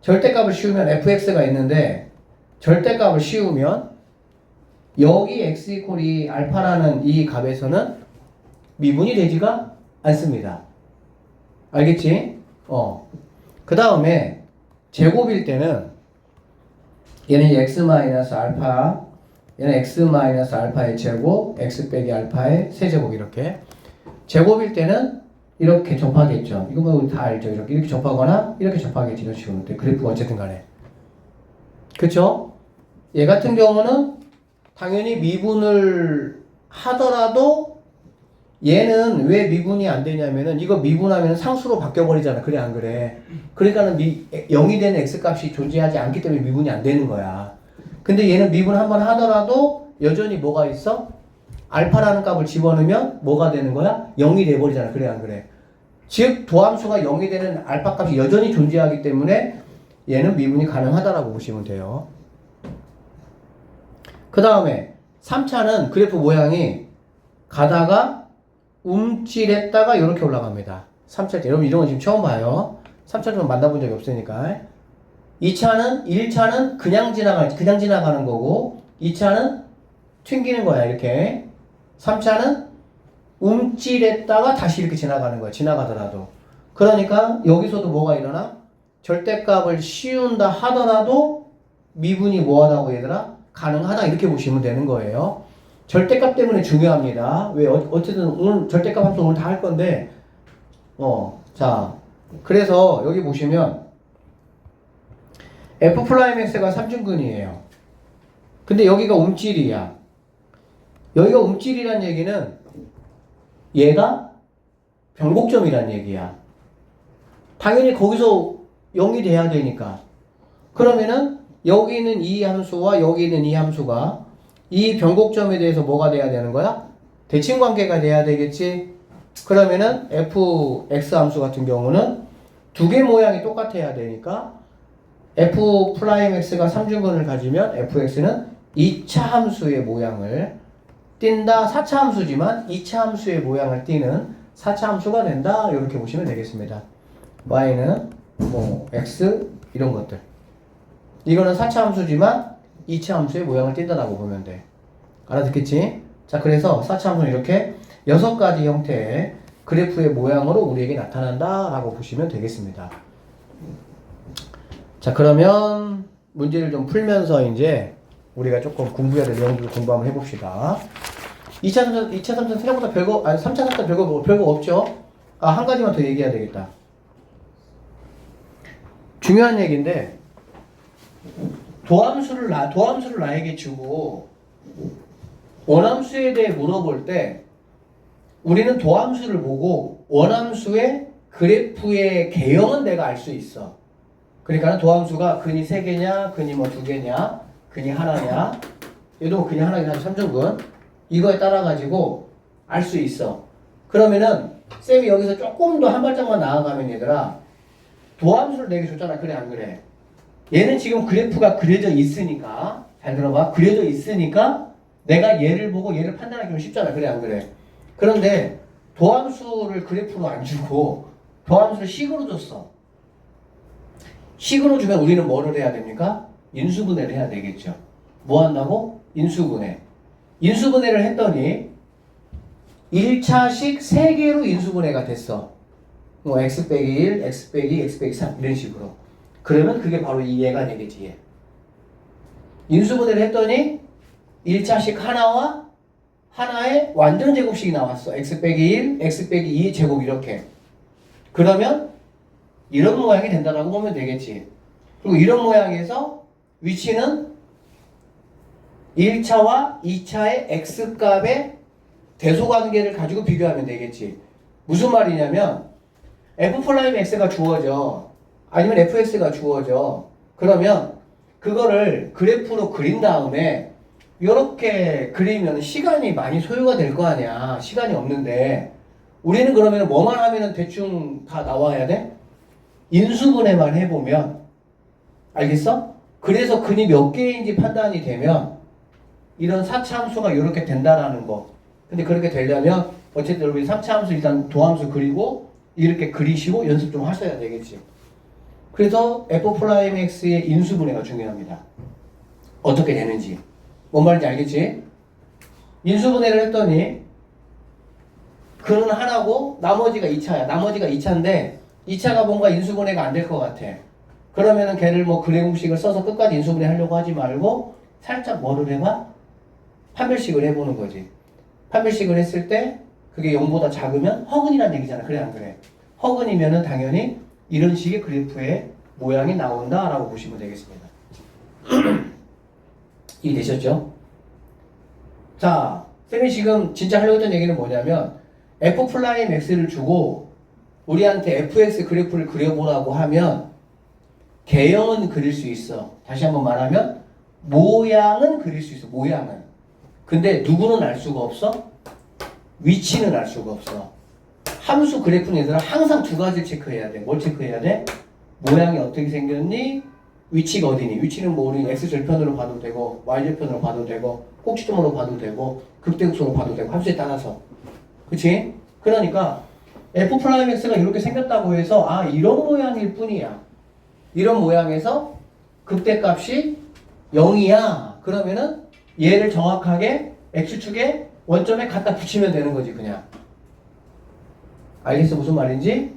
절대값을 씌우면 fx가 있는데 절대값을 씌우면 여기 x 이퀄이 알파라는 이 값에서는 미분이 되지가 않습니다. 알겠지? 그 다음에 제곱일 때는 얘는 x 마이너스 알파, 얘는 x 마이너스 알파의 제곱, x 빼기 알파의 세제곱 이렇게. 제곱일 때는 이렇게 접하겠죠. 이거 뭐 우리 다 알죠. 이렇게 접하거나 이렇게 접하겠지. 이런 식으로. 그래프가 어쨌든 간에. 그쵸? 얘 같은 경우는 당연히 미분을 하더라도 얘는 왜 미분이 안 되냐면은 이거 미분하면 상수로 바뀌어버리잖아. 그래 안 그래? 그러니까는 0이 되는 x값이 존재하지 않기 때문에 미분이 안 되는 거야. 근데 얘는 미분 한번 하더라도 여전히 뭐가 있어? 알파라는 값을 집어넣으면 뭐가 되는 거야? 0이 돼버리잖아. 그래 안 그래? 즉 도함수가 0이 되는 알파 값이 여전히 존재하기 때문에 얘는 미분이 가능하다라고 보시면 돼요. 그 다음에 3차는 그래프 모양이 가다가 움찔했다가 이렇게 올라갑니다. 3차 때 여러분 이런 건 지금 처음 봐요. 3차는 만나본 적이 없으니까. 1차는 그냥 지나가는 거고 2차는 튕기는 거야. 이렇게. 3차는 움찔했다가 다시 이렇게 지나가는 거야. 지나가더라도. 그러니까 여기서도 뭐가 일어나? 절대값을 씌운다 하더라도 미분이 뭐하다고 얘들아? 가능하다 이렇게 보시면 되는 거예요. 절대값 때문에 중요합니다. 왜? 어쨌든 오늘 절대값 함수 오늘 다 할 건데 자 그래서 여기 보시면 f'x가 삼중근이에요. 근데 여기가 움찔이야. 여기가 움찔이란 얘기는 얘가 변곡점이란 얘기야. 당연히 거기서 0이 돼야 되니까. 그러면은 여기 있는 이 함수와 여기 있는 이 함수가 이 변곡점에 대해서 뭐가 돼야 되는 거야? 대칭관계가 돼야 되겠지? 그러면은 fx 함수 같은 경우는 두 개 모양이 똑같아야 되니까 f'x가 삼중근을 가지면 fx는 2차 함수의 모양을 띈다. 4차 함수지만 2차 함수의 모양을 띠는 4차 함수가 된다. 이렇게 보시면 되겠습니다. y는 뭐 x 이런 것들. 이거는 4차 함수지만 2차 함수의 모양을 띈다라고 보면 돼. 알아듣겠지? 자, 그래서 4차 함수는 이렇게 6가지 형태의 그래프의 모양으로 우리에게 나타난다라고 보시면 되겠습니다. 자, 그러면 문제를 좀 풀면서 이제 우리가 조금 공부해야 될 내용들을 공부 한번 해봅시다. 2차, 3차 생각보다 3차, 4차 별거 없죠? 아, 한 가지만 더 얘기해야 되겠다. 중요한 얘기인데, 도함수를 나에게 주고, 원함수에 대해 물어볼 때, 우리는 도함수를 보고, 원함수의 그래프의 개형은 내가 알 수 있어. 그러니까 도함수가 근이 3개냐, 근이 뭐 2개냐, 근이 하나냐, 얘도 근이 하나긴 하지, 3등분. 이거에 따라가지고 알 수 있어. 그러면은, 쌤이 여기서 조금 더 한 발짝만 나아가면 얘들아, 도함수를 내게 줬잖아. 그래, 안 그래? 얘는 지금 그래프가 그려져 있으니까, 잘 들어봐. 그려져 있으니까, 내가 얘를 보고 얘를 판단하기는 쉽잖아. 그래, 안 그래? 그런데, 도함수를 그래프로 안 주고, 도함수를 식으로 줬어. 식으로 주면 우리는 뭐를 해야 됩니까? 인수분해를 해야 되겠죠. 뭐 한다고? 인수분해. 인수분해를 했더니 1차식 3개로 인수분해가 됐어. 뭐 x 빼기 1, x 빼기, x 빼기 3 이런 식으로. 그러면 그게 바로 이 얘가 되겠지. 얘. 인수분해를 했더니 1차식 하나와 하나의 완전 제곱식이 나왔어. x 빼기 1, x 빼기 2 제곱 이렇게. 그러면 이런 모양이 된다라고 보면 되겠지. 그리고 이런 모양에서 위치는 1차와 2차의 x값의 대소관계를 가지고 비교하면 되겠지. 무슨 말이냐면 f'x가 주어져. 아니면 fx가 주어져. 그러면 그거를 그래프로 그린 다음에 이렇게 그리면 시간이 많이 소요가 될 거 아니야. 시간이 없는데 우리는 그러면 뭐만 하면 대충 다 나와야 돼? 인수분해만 해보면 알겠어? 그래서 근이 몇 개인지 판단이 되면 이런 4차 함수가 이렇게 된다라는 거. 근데 그렇게 되려면 어쨌든 여러분이 3차 함수 일단 도함수 그리고 이렇게 그리시고 연습 좀 하셔야 되겠지. 그래서 f'x의 인수분해가 중요합니다. 어떻게 되는지. 뭔 말인지 알겠지? 인수분해를 했더니 근은 하나고 나머지가 2차야. 나머지가 2차인데 2차가 뭔가 인수분해가 안 될 것 같아. 그러면은 걔를 뭐 그래공식을 써서 끝까지 인수분해 하려고 하지 말고 살짝 뭐를 해봐? 판별식을 해보는 거지. 판별식을 했을 때 그게 0보다 작으면 허근이란 얘기잖아. 그래 안 그래? 허근이면은 당연히 이런 식의 그래프의 모양이 나온다라고 보시면 되겠습니다. 이해되셨죠? 자, 쌤이 지금 진짜 하려고 했던 얘기는 뭐냐면 f'x를 주고 우리한테 fx 그래프를 그려보라고 하면 개형은 그릴 수 있어. 다시 한번 말하면 모양은 그릴 수 있어. 모양은. 근데 누구는 알 수가 없어? 위치는 알 수가 없어. 함수 그래프는 얘들아 항상 두 가지를 체크해야 돼. 뭘 체크해야 돼? 모양이 어떻게 생겼니? 위치가 어디니? 위치는 뭐 우리 x절편으로 봐도 되고 y절편으로 봐도 되고 꼭지점으로 봐도 되고 극대극소로 봐도 되고 함수에 따라서. 그치? 그러니까 f'x가 이렇게 생겼다고 해서 아 이런 모양일 뿐이야. 이런 모양에서 극대값이 0이야. 그러면은 얘를 정확하게 x축에 원점에 갖다 붙이면 되는 거지 그냥. 알겠어? 무슨 말인지?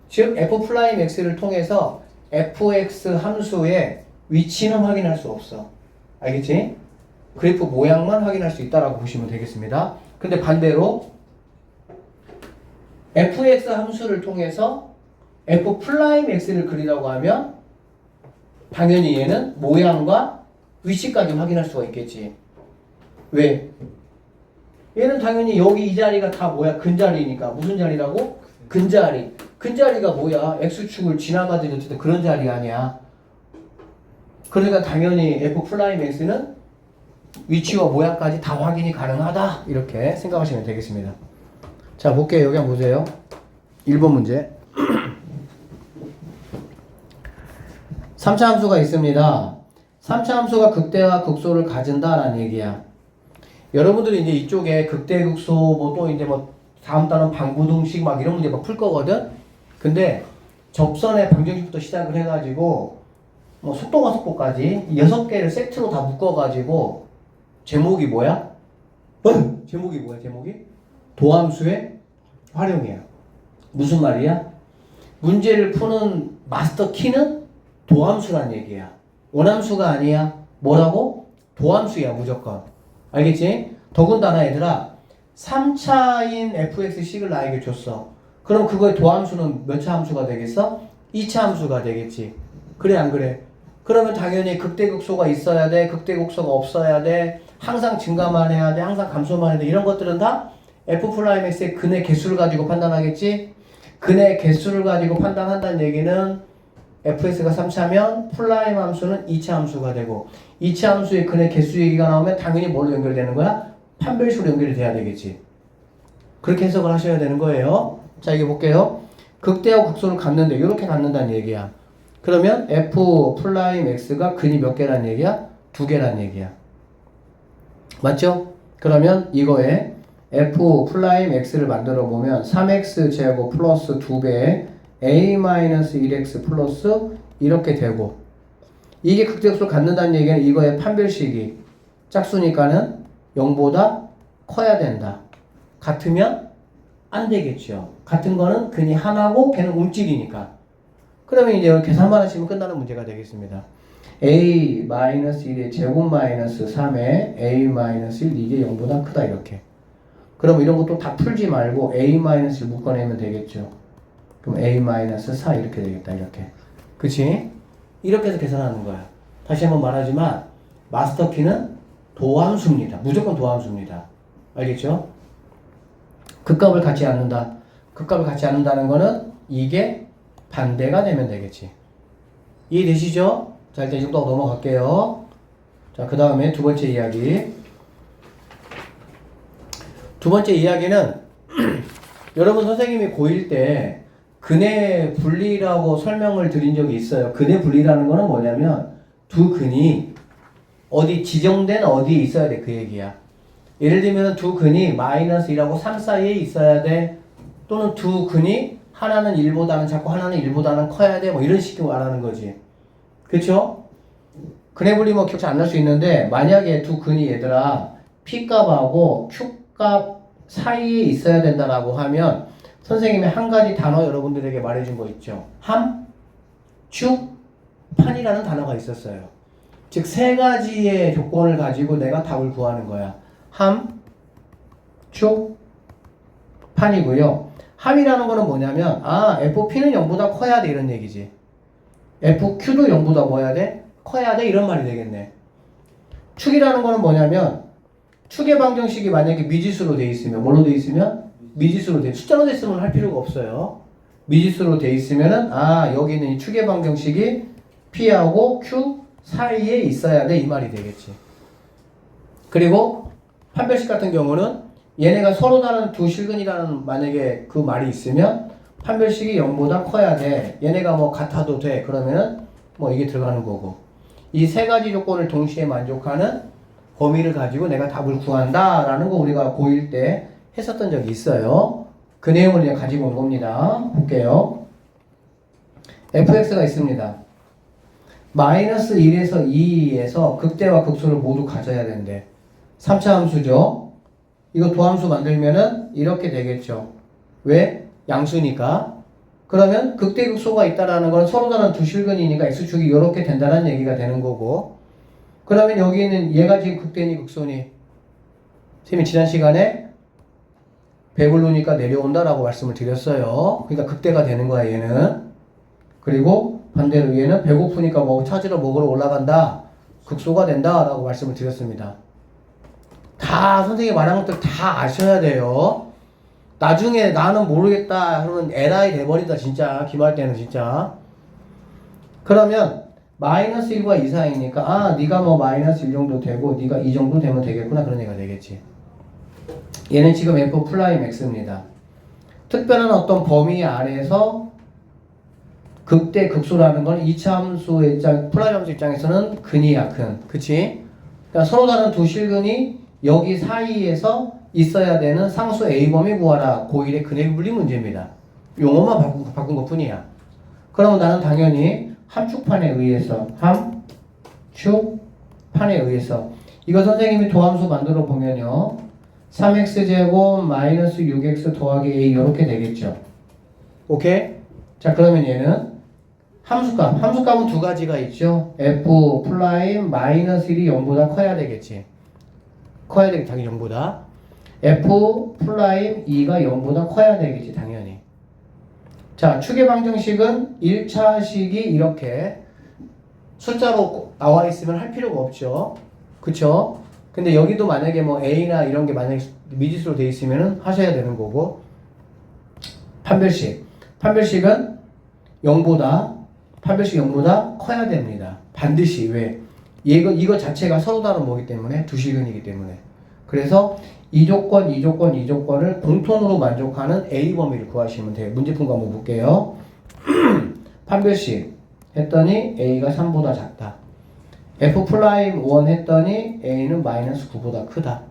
즉 f'x를 통해서 fx 함수의 위치는 확인할 수 없어. 알겠지? 그래프 모양만 확인할 수 있다라고 보시면 되겠습니다. 근데 반대로 fx 함수를 통해서 f'x를 그리라고 하면 당연히 얘는 모양과 위치까지 확인할 수가 있겠지. 왜? 얘는 당연히 여기 이 자리가 다 뭐야? 근자리니까. 무슨 자리라고? 근자리. 근자리가 뭐야? x축을 지나가듯이 어쨌든 그런 자리 아니야. 그러니까 당연히 f'x는 위치와 모양까지 다 확인이 가능하다. 이렇게 생각하시면 되겠습니다. 자, 볼게요. 여기 한번 보세요. 1번 문제. 3차 함수가 있습니다. 3차 함수가 극대와 극소를 가진다라는 얘기야. 여러분들이 이제 이쪽에 극대, 극소, 뭐 또 이제 뭐 다음 달은 방부등식 막 이런 문제 막 풀 거거든? 근데 접선의 방정식부터 시작을 해가지고 뭐 속도가 속도까지 6개를 세트로 다 묶어가지고 제목이 뭐야? 제목이 뭐야, 제목이? 도함수의 활용이야. 무슨 말이야? 문제를 푸는 마스터 키는 도함수란 얘기야. 원함수가 아니야. 뭐라고? 도함수야, 무조건. 알겠지? 더군다나 얘들아 3차인 fx식을 나에게 줬어. 그럼 그거의 도함수는 몇 차 함수가 되겠어? 2차 함수가 되겠지. 그래 안 그래? 그러면 당연히 극대극소가 있어야 돼, 극대극소가 없어야 돼, 항상 증가만 해야 돼, 항상 감소만 해야 돼. 이런 것들은 다 F'X의 근의 개수를 가지고 판단하겠지? 근의 개수를 가지고 판단한다는 얘기는 fx가 3차면 플라임 함수는 2차 함수가 되고 2차 함수의 근의 개수 얘기가 나오면 당연히 뭘로 연결되는 거야? 판별식으로 연결이 돼야 되겠지. 그렇게 해석을 하셔야 되는 거예요. 자, 이게 볼게요. 극대하고 극소를 갖는데 이렇게 갖는다는 얘기야. 그러면 F'X가 근이 몇 개란 얘기야? 2개란 얘기야. 맞죠? 그러면 이거에 F'X를 만들어 보면 3x 제곱 플러스 2배의 a-1x 플러스 이렇게 되고 이게 극대극소를 갖는다는 얘기는 이거의 판별식이 짝수니까는 0보다 커야 된다. 같으면 안 되겠죠. 같은 거는 근이 하나고 걔는 움찔이니까. 그러면 이제 여기 계산만 하시면 끝나는 문제가 되겠습니다. a-1의 제곱 마이너스 3에 a-1 이게 0보다 크다 이렇게. 그럼 이런 것도 다 풀지 말고 a-를 묶어내면 되겠죠. 그럼 a-4 이렇게 되겠다 이렇게. 그치? 이렇게 해서 계산하는 거야. 다시 한번 말하지만 마스터키는 도함수입니다. 무조건 도함수입니다. 알겠죠? 극값을 갖지 않는다. 극값을 갖지 않는다는 거는 이게 반대가 되면 되겠지. 이해되시죠? 자, 일단 이 정도 넘어갈게요. 자, 그 다음에 두 번째 이야기. 두 번째 이야기는 여러분 선생님이 고1 때 근의 분리라고 설명을 드린 적이 있어요. 근의 분리라는 거는 뭐냐면 두 근이 어디 지정된 어디에 있어야 돼 그 얘기야. 예를 들면 두 근이 마이너스 1하고 3 사이에 있어야 돼. 또는 두 근이 하나는 1보다는 작고 하나는 1보다는 커야 돼. 뭐 이런 식으로 말하는 거지. 그쵸? 근의 분리 뭐 기억 잘 안 날 수 있는데 만약에 두 근이 얘들아 P값하고 Q값 사이에 있어야 된다라고 하면 선생님이 한 가지 단어 여러분들에게 말해준 거 있죠. 함, 축, 판이라는 단어가 있었어요. 즉 세 가지의 조건을 가지고 내가 답을 구하는 거야. 함, 축, 판이고요. 함이라는 거는 뭐냐면 FP는 0보다 커야 돼 이런 얘기지. FQ도 0보다 뭐 해야 돼? 커야 돼 이런 말이 되겠네. 축이라는 거는 뭐냐면 축의 방정식이 만약에 미지수로 돼 있으면 뭘로 돼 있으면? 미지수로 돼 숫자로 돼 있으면 할 필요가 없어요. 미지수로 돼 있으면은 여기는 이 축의 방정식이 P하고 Q 사이에 있어야 돼 이 말이 되겠지. 그리고 판별식 같은 경우는 얘네가 서로 다른 두 실근이라는 만약에 그 말이 있으면 판별식이 0보다 커야 돼. 얘네가 뭐 같아도 돼. 그러면은 뭐 이게 들어가는 거고. 이 세 가지 조건을 동시에 만족하는 범위를 가지고 내가 답을 구한다라는 거 우리가 고1 때 했었던 적이 있어요. 그 내용을 그냥 가지고 온 겁니다. 볼게요. fx가 있습니다. 마이너스 1에서 2에서 극대와 극소를 모두 가져야 된대. 3차 함수죠. 이거 도함수 만들면은 이렇게 되겠죠. 왜? 양수니까. 그러면 극대극소가 있다라는 건 서로 다른 두 실근이니까 x축이 이렇게 된다는 얘기가 되는 거고. 그러면 여기는 얘가 지금 극대니 극소니? 선생님이 지난 시간에 배불르니까 내려온다라고 말씀을 드렸어요. 그러니까 극대가 되는 거야 얘는. 그리고 반대로 얘는 배고프니까 뭐 찾으러 먹으러 올라간다. 극소가 된다라고 말씀을 드렸습니다. 다 선생님이 말한 것들 다 아셔야 돼요. 나중에 나는 모르겠다 하면 에라이 돼버린다 진짜. 기말 때는 진짜. 그러면 마이너스 1과 2 사이니까 네가 뭐 마이너스 1 정도 되고 네가 이 정도 되면 되겠구나 그런 얘기가 되겠지. 얘는 지금 F'X입니다. 특별한 어떤 범위 안에서 극대 극소라는 건 2차 함수의 입장, 플라임 함수 입장에서는 근이야 근. 그치? 그러니까 서로 다른 두 실근이 여기 사이에서 있어야 되는 상수 A범위 구하라. 고1의 근의 분리 문제입니다. 용어만 바꾼 것 뿐이야. 그러면 나는 당연히 함축판에 의해서 함축판에 의해서 이거 선생님이 도함수 만들어 보면요 3x제곱 마이너스 6x 더하기 a 이렇게 되겠죠. 오케이? 자 그러면 얘는 함수값은 두 가지가 있죠. f 플라임 마이너스 1이 0보다 커야 되겠지. 커야 되겠지 당연히 0보다. f 플라임 2가 0보다 커야 되겠지 당연히. 자, 추계 방정식은 1차식이 이렇게 숫자로 나와 있으면 할 필요가 없죠. 그쵸? 근데 여기도 만약에 뭐 A나 이런 게 만약에 미지수로 돼 있으면은 하셔야 되는 거고. 판별식. 판별식은 0보다, 판별식 0보다 커야 됩니다. 반드시. 왜? 이거 자체가 서로 다른 뭐기 때문에? 두 실근이기 때문에. 그래서 이 조건, 이 조건, 이 조건을 공통으로 만족하는 A 범위를 구하시면 돼요. 문제풀 한번 볼게요. 판별식 했더니 A가 3보다 작다. F'1 했더니 A는 마이너스 9보다 크다.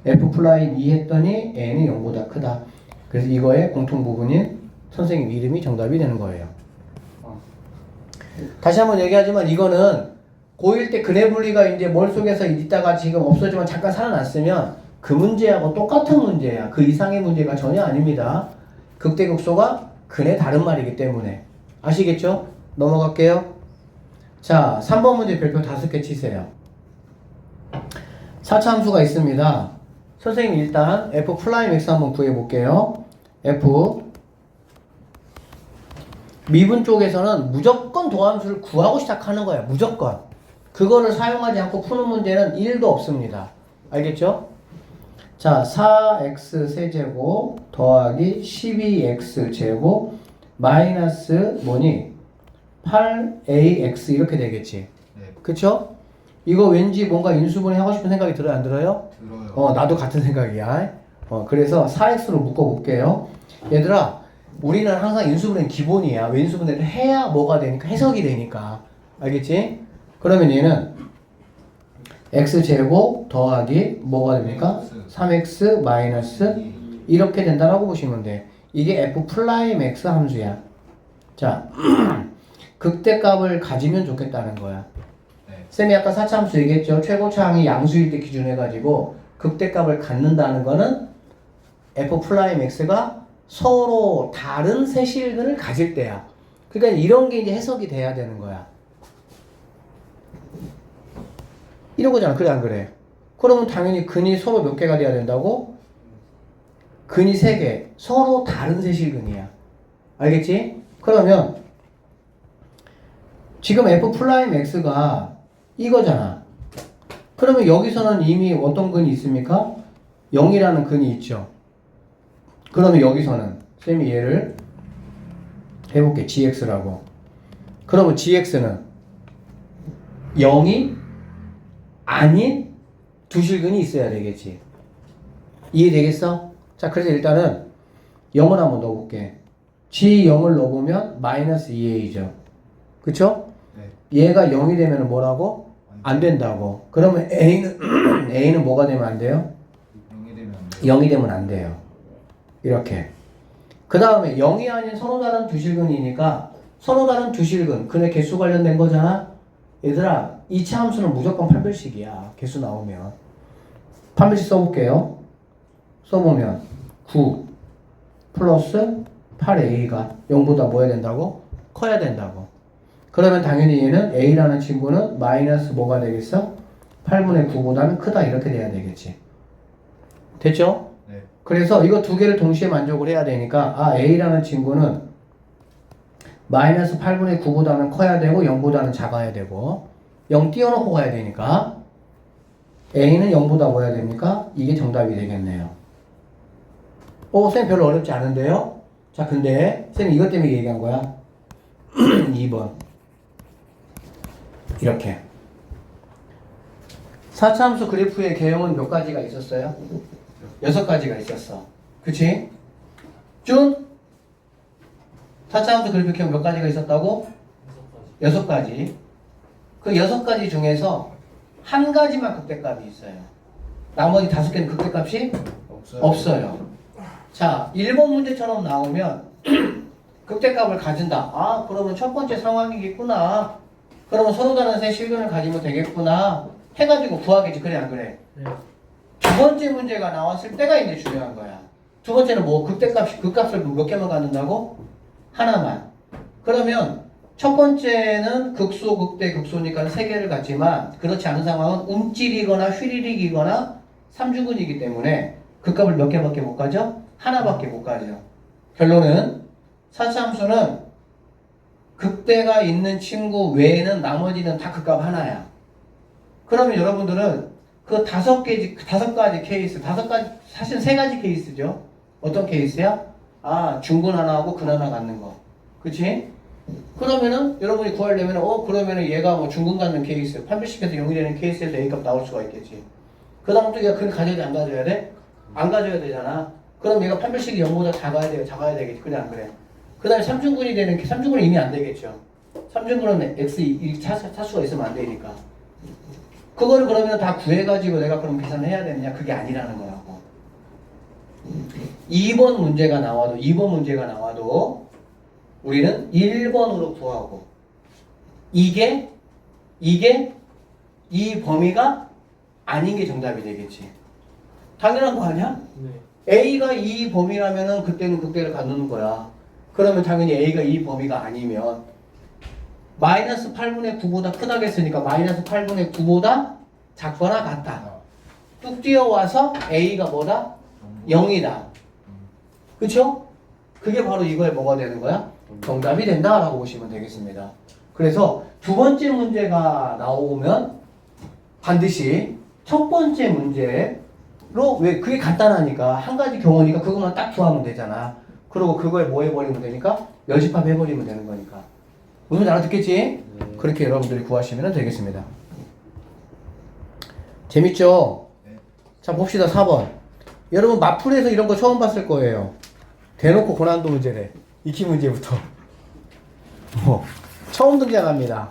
F'2 했더니 A는 0보다 크다. 그래서 이거의 공통 부분인 선생님 이름이 정답이 되는 거예요. 다시 한번 얘기하지만 이거는 고1 때 근해 분리가 이제 머릿속에서 있다가 지금 없어지면 잠깐 살아났으면 그 문제하고 똑같은 문제야. 그 이상의 문제가 전혀 아닙니다. 극대극소가 근해 다른 말이기 때문에. 아시겠죠? 넘어갈게요. 자, 3번 문제 별표 5개 치세요. 4차 함수가 있습니다. 선생님 일단 F'(x) 한번 구해볼게요. F 미분 쪽에서는 무조건 도함수를 구하고 시작하는 거야. 무조건. 그거를 사용하지 않고 푸는 문제는 1도 없습니다. 알겠죠? 자, 4x 세제곱 더하기 12x 제곱 마이너스 뭐니? 8ax 이렇게 되겠지. 네. 그쵸? 이거 왠지 뭔가 인수분해 하고 싶은 생각이 들어요? 안 들어요? 들어요. 나도 같은 생각이야. 그래서 4x로 묶어볼게요. 얘들아, 우리는 항상 인수분해는 기본이야. 왜 인수분해를 해야 뭐가 되니까? 해석이 되니까. 알겠지? 그러면 얘는 x제곱 더하기 뭐가 됩니까? 3x 마이너스 이렇게 된다라고 보시면 돼. 이게 F'(x) 함수야. 자, 극대값을 가지면 좋겠다는 거야. 네. 쌤이 아까 4차 함수 얘기했죠. 최고차항이 양수일 때 기준해가지고 극대값을 갖는다는 거는 F'(x가 서로 다른 세실근을 가질 때야. 그러니까 이런 게 이제 해석이 돼야 되는 거야. 이런 거잖아. 그래 안 그래? 그러면 당연히 근이 서로 몇 개가 돼야 된다고? 근이 3개. 서로 다른 세실근이야. 알겠지? 그러면 지금 F'(x가 이거잖아. 그러면 여기서는 이미 어떤 근이 있습니까? 0이라는 근이 있죠. 그러면 여기서는 쌤이 얘를 해볼게. gx라고. 그러면 gx는 0이 아닌 두 실근이 있어야 되겠지. 이해되겠어? 자, 그래서 일단은 0을 한번 넣어볼게. g0을 넣어보면 마이너스 2a죠. 그쵸? 네. 얘가 0이 되면 뭐라고? 안 된다고. 그러면 a는 뭐가 되면 안 돼요? 0이 되면 안 돼요. 0이 되면 안 돼요. 이렇게. 그 다음에 0이 아닌 서로 다른 두 실근이니까 서로 다른 두 실근, 근의 개수 관련된 거잖아? 얘들아, 2차 함수는 무조건 판별식이야. 개수 나오면. 판별식 써볼게요. 써보면 9 플러스 8a가 0보다 뭐 해야 된다고? 커야 된다고. 그러면 당연히 얘는 a라는 친구는 마이너스 뭐가 되겠어? 8분의 9보다는 크다 이렇게 돼야 되겠지. 됐죠? 네. 그래서 이거 두 개를 동시에 만족을 해야 되니까 a라는 친구는 마이너스 8분의 9보다는 커야 되고 0보다는 작아야 되고 0 띄워놓고 가야 되니까 a는 0보다 뭐 해야 됩니까? 이게 정답이 되겠네요. 쌤 별로 어렵지 않은데요? 자, 근데 쌤이 이것 때문에 얘기한 거야. 2번 이렇게 4차 함수 그래프의 개형은 몇 가지가 있었어요? 6가지가 있었어. 그치? 준? 4차 함수 그래프 개형 몇 가지가 있었다고? 6가지. 그 6가지 중에서 한 가지만 극대값이 있어요. 나머지 5개는 극대값이 없어요. 자, 1번 문제처럼 나오면 극대값을 가진다. 그러면 첫 번째 상황이겠구나. 그러면 서로 다른 세 실근을 가지면 되겠구나. 해가지고 구하겠지. 그래 안 그래? 네. 두 번째 문제가 나왔을 때가 이제 중요한 거야. 두 번째는 뭐 극값을 몇 개만 갖는다고? 하나만. 그러면 첫 번째는 극소, 극대, 극소니까 3개를 갖지만 그렇지 않은 상황은 움찔이거나 휘리릭이거나 3주근이기 때문에 극값을 몇 개밖에 못 가져? 하나밖에 못 가져. 결론은 사차함수는 극대가 있는 친구 외에는 나머지는 다 극값 하나야. 그러면 여러분들은 그 다섯 가지 케이스, 사실 세 가지 케이스죠. 어떤 케이스야? 아, 중근 하나하고 근 하나 갖는 거. 그치? 그러면은 여러분이 구하려면 그러면은 얘가 뭐 중근 갖는 케이스, 판별식에서 0이 되는 케이스에서 A값 나올 수가 있겠지. 그 다음부터 얘가 근 가져야 돼, 안 가져야 돼? 안 가져야 되잖아. 그럼 얘가 판별식이 0보다 작아야 돼요, 작아야 되겠지. 그래, 안 그래? 그 다음에 3중근은 이미 안 되겠죠. 3중근은 X 차수가 있으면 안 되니까. 그거를 그러면 다 구해가지고 내가 그럼 계산을 해야 되느냐? 그게 아니라는 거라고. 2번 문제가 나와도 우리는 1번으로 구하고 이게 이 범위가 아닌 게 정답이 되겠지. 당연한 거 아니야? 네. A가 이 범위라면은 그때는 극대를 갖는 거야. 그러면 당연히 A가 이 범위가 아니면 마이너스 8분의 9보다 크다겠으니까 마이너스 8분의 9보다 작거나 같다. 뚝 뛰어와서 A가 뭐다? 0이다. 그쵸? 그게 바로 이거에 뭐가 되는 거야? 정답이 된다라고 보시면 되겠습니다. 그래서 두 번째 문제가 나오면 반드시 첫 번째 문제로 왜 그게 간단하니까 한 가지 경우니까 그것만 딱 구하면 되잖아. 그리고 그거에 뭐 해버리면 되니까 열집합 해버리면 되는 거니까. 무슨 말 알아듣겠지? 네. 그렇게 여러분들이 구하시면 되겠습니다. 재밌죠? 네. 자, 봅시다. 4번. 여러분 마풀에서 이런 거 처음 봤을 거예요. 대놓고 고난도 문제래. 익히 문제부터. 처음 등장합니다.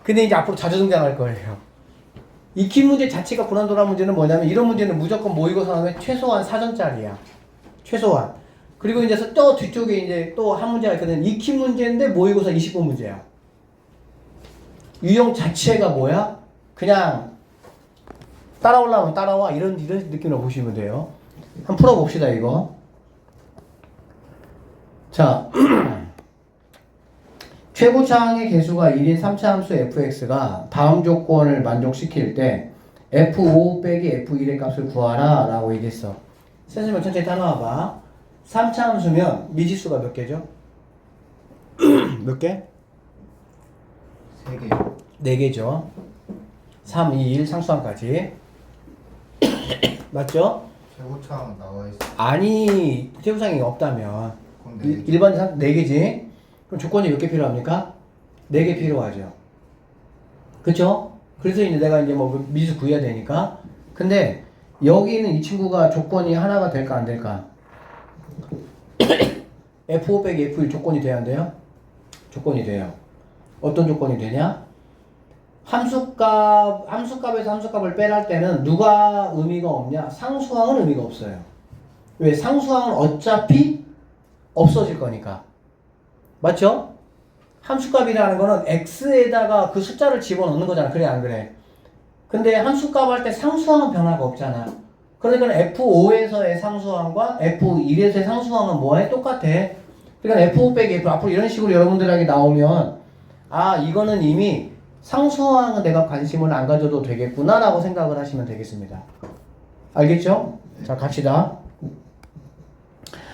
근데 이제 앞으로 자주 등장할 거예요. 익히 문제 자체가 고난도란 문제는 뭐냐면 이런 문제는 무조건 모의고사 하면 최소한 4점짜리야. 최소한. 그리고 이제 또 뒤쪽에 이제 또 한 문제가 있거든. 익히 문제인데 모의고사 20분 문제야. 유형 자체가 뭐야? 그냥 따라오려면 따라와. 이런 느낌으로 보시면 돼요. 한번 풀어봅시다, 이거. 자, 최고차항의 개수가 1인 3차 함수 fx가 다음 조건을 만족시킬 때 f5 빼기 f1의 값을 구하라 라고 얘기했어. 선생님 천천히 따라와봐. 3차 함수면 미지수가 몇 개죠? 몇 개? 3개. 4개죠. 3, 2, 1 상수항까지. 맞죠? 최고차항 나와 있어. 아니, 최고차항이 없다면 그럼 4개. 일반 4개지? 그럼 조건이 몇 개 필요합니까? 4개 필요하죠. 그쵸? 그래서 이제 내가 이제 뭐 미수 구해야 되니까. 근데 여기 있는 이 친구가 조건이 하나가 될까 안 될까? F5 빼기 F1 조건이 돼야 안 돼요? 조건이 돼요. 어떤 조건이 되냐? 함수값에서 함수값을 빼랄 때는 누가 의미가 없냐? 상수항은 의미가 없어요. 왜? 상수항은 어차피 없어질 거니까. 맞죠? 함수값이라는 거는 x에다가 그 숫자를 집어넣는 거잖아. 그래 안 그래? 근데 함수값 할 때 상수항은 변화가 없잖아. 그러니까 F5에서의 상수항과 F1에서의 상수항은 뭐해? 똑같아. 그러니까 F5 빼기 F 앞으로 이런 식으로 여러분들에게 나오면 아 이거는 이미 상수항은 내가 관심을 안 가져도 되겠구나 라고 생각을 하시면 되겠습니다. 알겠죠? 자 갑시다.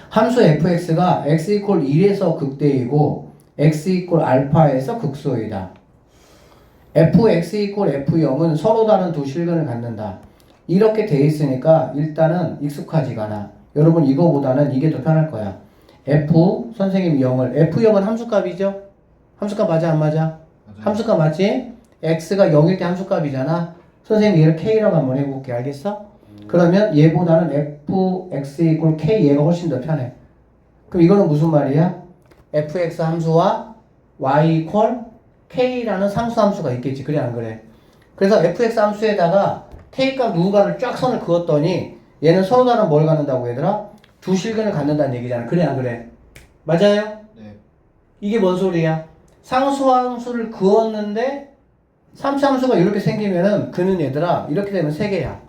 함수 fx가 x = 1에서 극대이고 x = 알파에서 극소이다. fx = f0은 서로 다른 두 실근을 갖는다. 이렇게 돼 있으니까 일단은 익숙하지가 않아. 여러분 이거보다는 이게 더 편할 거야. f 선생님 0을 f0은 함수값이죠? 함수값 맞아 안 맞아? 맞아요. 함수값 맞지? x가 0일 때 함수값이잖아. 선생님 얘를 k라고 한번 해볼게. 알겠어? 그러면 얘보다는 fx = k 얘가 훨씬 더 편해. 그럼 이거는 무슨 말이야? fx 함수와 y = k라는 상수 함수가 있겠지. 그래 안 그래? 그래서 fx 함수에다가 k값 누군가를 쫙 선을 그었더니 얘는 서로 다른 뭘 갖는다고 얘들아? 두 실근을 갖는다는 얘기잖아. 그래 안 그래? 맞아요? 네. 이게 뭔 소리야? 상수함수를 그었는데 3차 함수가 이렇게 생기면은 그는 얘들아 이렇게 되면 3개야.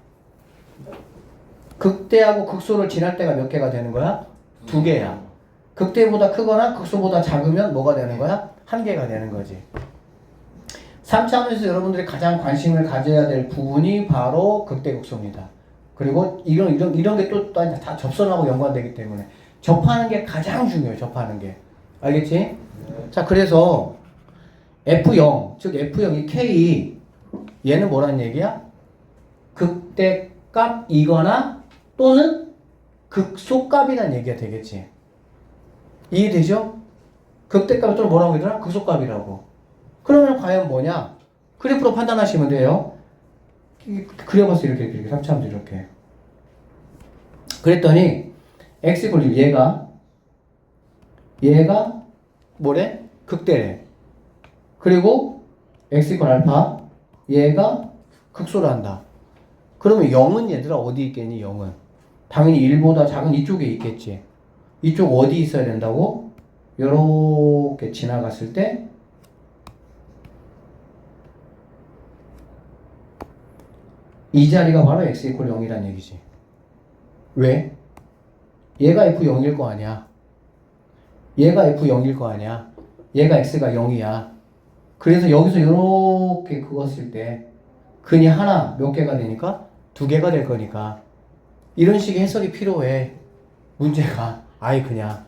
극대하고 극소를 지날 때가 몇 개가 되는 거야? 2개야. 극대보다 크거나 극소보다 작으면 뭐가 되는 거야? 1개가 되는 거지. 3차 함수에서 여러분들이 가장 관심을 가져야 될 부분이 바로 극대 극소입니다. 그리고 이런 게 또 다 접선하고 연관되기 때문에 접하는 게 가장 중요해요. 접하는 게. 알겠지? 네. 자, 그래서 F0, 즉 F0이 K, 얘는 뭐란 얘기야? 극대값이거나 또는 극소값이란 얘기가 되겠지. 이해되죠? 극대값 또는 뭐라고 하더라? 극소값이라고. 그러면 과연 뭐냐? 그래프로 판단하시면 돼요. 그려봤어. 이렇게 삼차함수 이렇게. 그랬더니 x 이퀄 얘가 뭐래? 극대래. 그리고 x 이퀄 알파 얘가 극소를 한다. 그러면 0은 얘들아 어디 있겠니? 0은 당연히 1보다 작은 이쪽에 있겠지. 이쪽 어디 있어야 된다고? 요렇게 지나갔을 때 이 자리가 바로 x 이퀄 0이란 얘기지. 왜? 얘가 f0일 거 아니야. 얘가 f0일 거 아니야. 얘가 x가 0이야. 그래서 여기서 이렇게 그었을 때 근이 하나 몇 개가 되니까 두 개가 될 거니까 이런 식의 해석이 필요해. 문제가 아예 그냥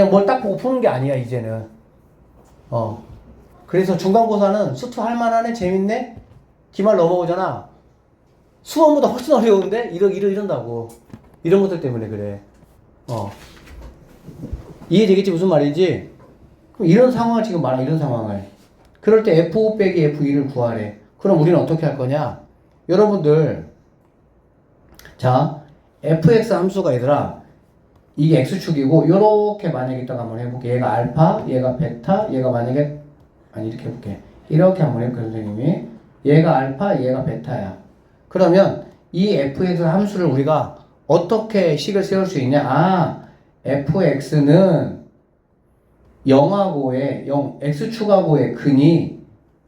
뭘 딱 보고 푸는 게 아니야 이제는. 그래서 중간고사는 수투 할만하네, 재밌네, 기말 넘어오잖아. 수험보다 훨씬 어려운데 이런다고. 이런 것들 때문에 그래. 이해되겠지 무슨 말인지? 그럼 이런 상황을 지금 말하. 이런 상황을 그럴 때 F5 빼기 F2를 구하래. 그럼 우리는 어떻게 할 거냐? 여러분들 자 fx 함수가 얘들아 이게 x축이고 요렇게 만약에 있다가 한번 해볼게. 얘가 알파, 얘가 베타, 얘가 만약에 아니 이렇게 해볼게. 이렇게 한번 해볼게 선생님이. 얘가 알파, 얘가 베타야. 그러면 이 fx 함수를 우리가 어떻게 식을 세울 수 있냐? fx는 0하고의 x축하고의 근이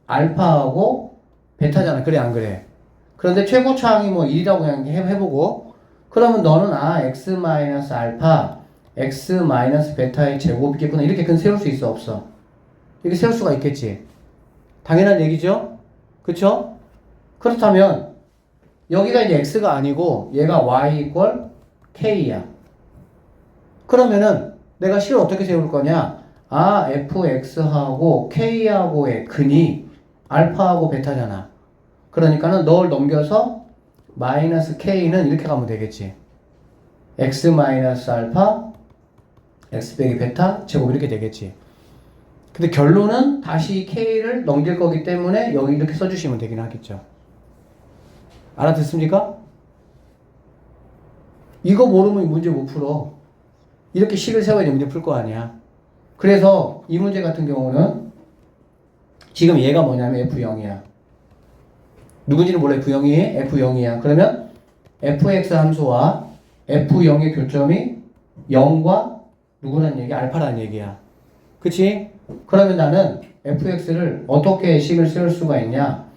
알파하고 베타잖아. 그래 안 그래? 그런데 최고차항이 뭐 1이라고 그냥 해보고 그러면 너는 x 마이너스 알파 x 마이너스 베타의 제곱이겠구나. 이렇게 근 세울 수 있어 없어? 이렇게 세울 수가 있겠지. 당연한 얘기죠. 그쵸? 그렇다면 여기가 이제 x가 아니고 얘가 y 이퀄 k야. 그러면은 내가 식을 어떻게 세울 거냐? fx하고 k하고의 근이 알파하고 베타잖아. 그러니까는 널 넘겨서 마이너스 k는 이렇게 가면 되겠지. x 마이너스 알파 x 빼기 베타 제곱 이렇게 되겠지. 근데 결론은 다시 k를 넘길 거기 때문에 여기 이렇게 써주시면 되긴 하겠죠. 알아듣습니까? 이거 모르면 문제 못 풀어. 이렇게 식을 세워야 문제 풀 거 아니야. 그래서 이 문제 같은 경우는 지금 얘가 뭐냐면 F0이야. 누군지는 몰라. F0이야. 그러면 fx 함수와 F0의 교점이 0과 누구란 얘기? 알파란 얘기야. 그치? 그러면 나는 fx를 어떻게 식을 세울 수가 있냐?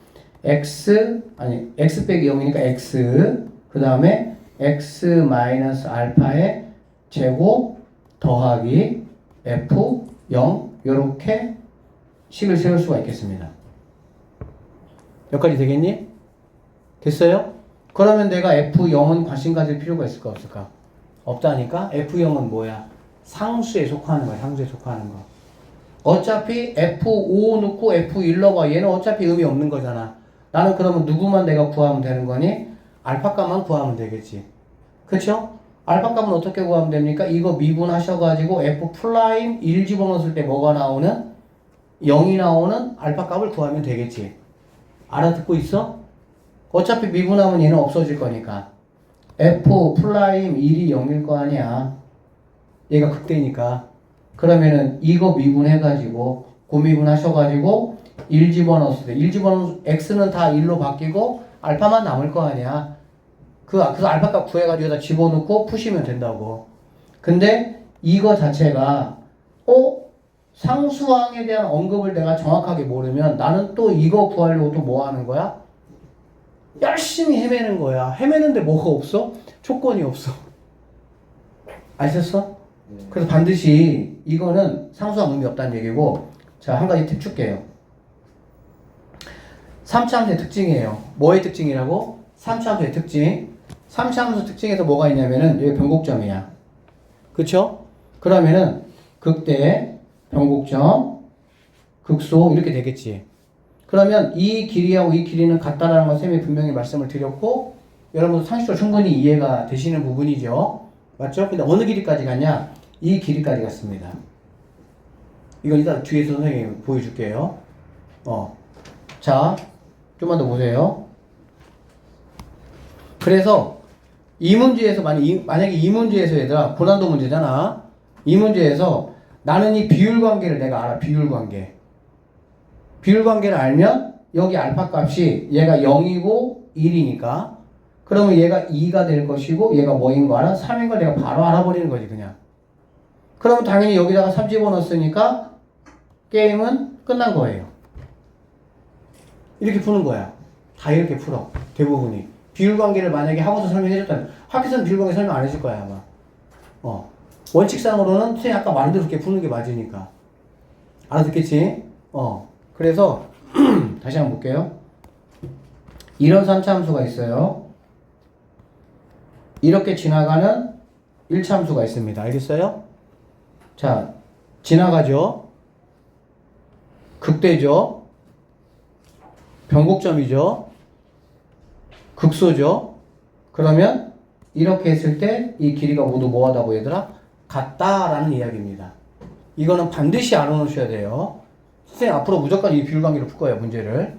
x 빼기 0이니까 x 그 다음에 x 마이너스 알파의 제곱 더하기 f0 요렇게 식을 세울 수가 있겠습니다. 여기까지 되겠니? 됐어요? 그러면 내가 f0은 관심 가질 필요가 있을까 없을까? 없다니까? f0은 뭐야? 상수에 속하는 거야. 상수에 속하는 거. 어차피 f5 넣고 f1 넣어봐. 얘는 어차피 의미 없는 거잖아. 나는 그러면 누구만 내가 구하면 되는 거니? 알파 값만 구하면 되겠지. 그쵸? 알파 값은 어떻게 구하면 됩니까? 이거 미분하셔가지고 f 프라임 1 집어넣었을 때 뭐가 나오는? 0이 나오는 알파 값을 구하면 되겠지. 알아듣고 있어? 어차피 미분하면 얘는 없어질 거니까 f 프라임 1이 0일 거 아니야. 얘가 극대니까. 그러면은 이거 미분해가지고 고미분 하셔가지고 1 집어넣었을 때 1 집어넣으면 x는 다 1로 바뀌고 알파만 남을 거 아니야. 그 알파 값 구해가지고 여기다 집어넣고 푸시면 된다고. 근데 이거 자체가 상수항에 대한 언급을 내가 정확하게 모르면 나는 또 이거 구하려고 또 뭐 하는 거야? 열심히 헤매는 거야. 헤매는데 뭐가 없어? 조건이 없어. 아셨어? 그래서 반드시 이거는 상수항 의미 없다는 얘기고. 자, 한 가지 팁 줄게요. 3차함수의 특징이에요. 뭐의 특징이라고? 3차함수의 특징. 3차함수 특징에서 뭐가 있냐면은 여기 변곡점이야. 그쵸? 그러면은 극대 변곡점, 극소 이렇게 되겠지. 그러면 이 길이하고 이 길이는 같다라는 걸 쌤이 분명히 말씀을 드렸고 여러분도 상식적으로 충분히 이해가 되시는 부분이죠. 맞죠? 근데 어느 길이까지 갔냐? 이 길이까지 갔습니다. 이건 이따 뒤에서 선생님이 보여줄게요. 자, 좀만 더 보세요. 그래서 이 문제에서 만약에 이 문제에서 얘들아 고난도 문제잖아. 이 문제에서 나는 이 비율 관계를 내가 알아. 비율 관계. 비율 관계를 알면 여기 알파 값이 얘가 0이고 1이니까 그러면 얘가 2가 될 것이고 얘가 뭐인 거 알아? 3인 걸 내가 바로 알아버리는 거지 그냥. 그러면 당연히 여기다가 3 집어넣었으니까 게임은 끝난 거예요. 이렇게 푸는 거야. 다 이렇게 풀어. 대부분이. 비율 관계를 만약에 학원에서 설명해줬다면 학교에서는 비율 관계 설명 안 해줄 거야 아마. 원칙상으로는 선생님 아까 말한 대로 그렇게 푸는 게 맞으니까. 알아듣겠지? 그래서 다시 한번 볼게요. 이런 3차 함수가 있어요. 이렇게 지나가는 1차 함수가 있습니다. 알겠어요? 자, 지나가죠. 극대죠. 변곡점이죠. 극소죠. 그러면 이렇게 했을 때 이 길이가 모두 뭐하다고 얘들아? 같다라는 이야기입니다. 이거는 반드시 알아놓으셔야 돼요. 선생님 앞으로 무조건 이 비율관계로 풀 거예요, 문제를.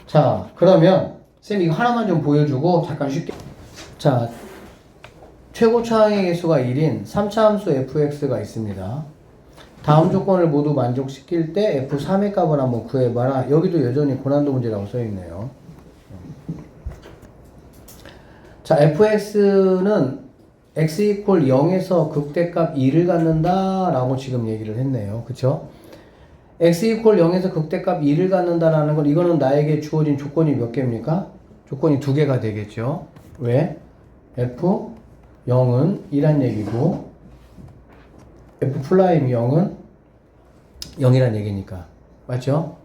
자, 그러면 쌤 이거 하나만 좀 보여주고 잠깐 쉽게. 자, 최고 차항의 개수가 1인 3차 함수 fx가 있습니다. 다음 조건을 모두 만족시킬 때 f3의 값을 한번 구해봐라. 여기도 여전히 고난도 문제라고 써있네요. 자, fx는 x 이퀄 0에서 극대값 2를 갖는다 라고 지금 얘기를 했네요. 그쵸? x 이퀄 0에서 극대값 2를 갖는다라는 건 이거는 나에게 주어진 조건이 몇 개입니까? 조건이 2개가 되겠죠. 왜? f 0은 2란 얘기고 f 플라임 0은 0이란 얘기니까. 맞죠?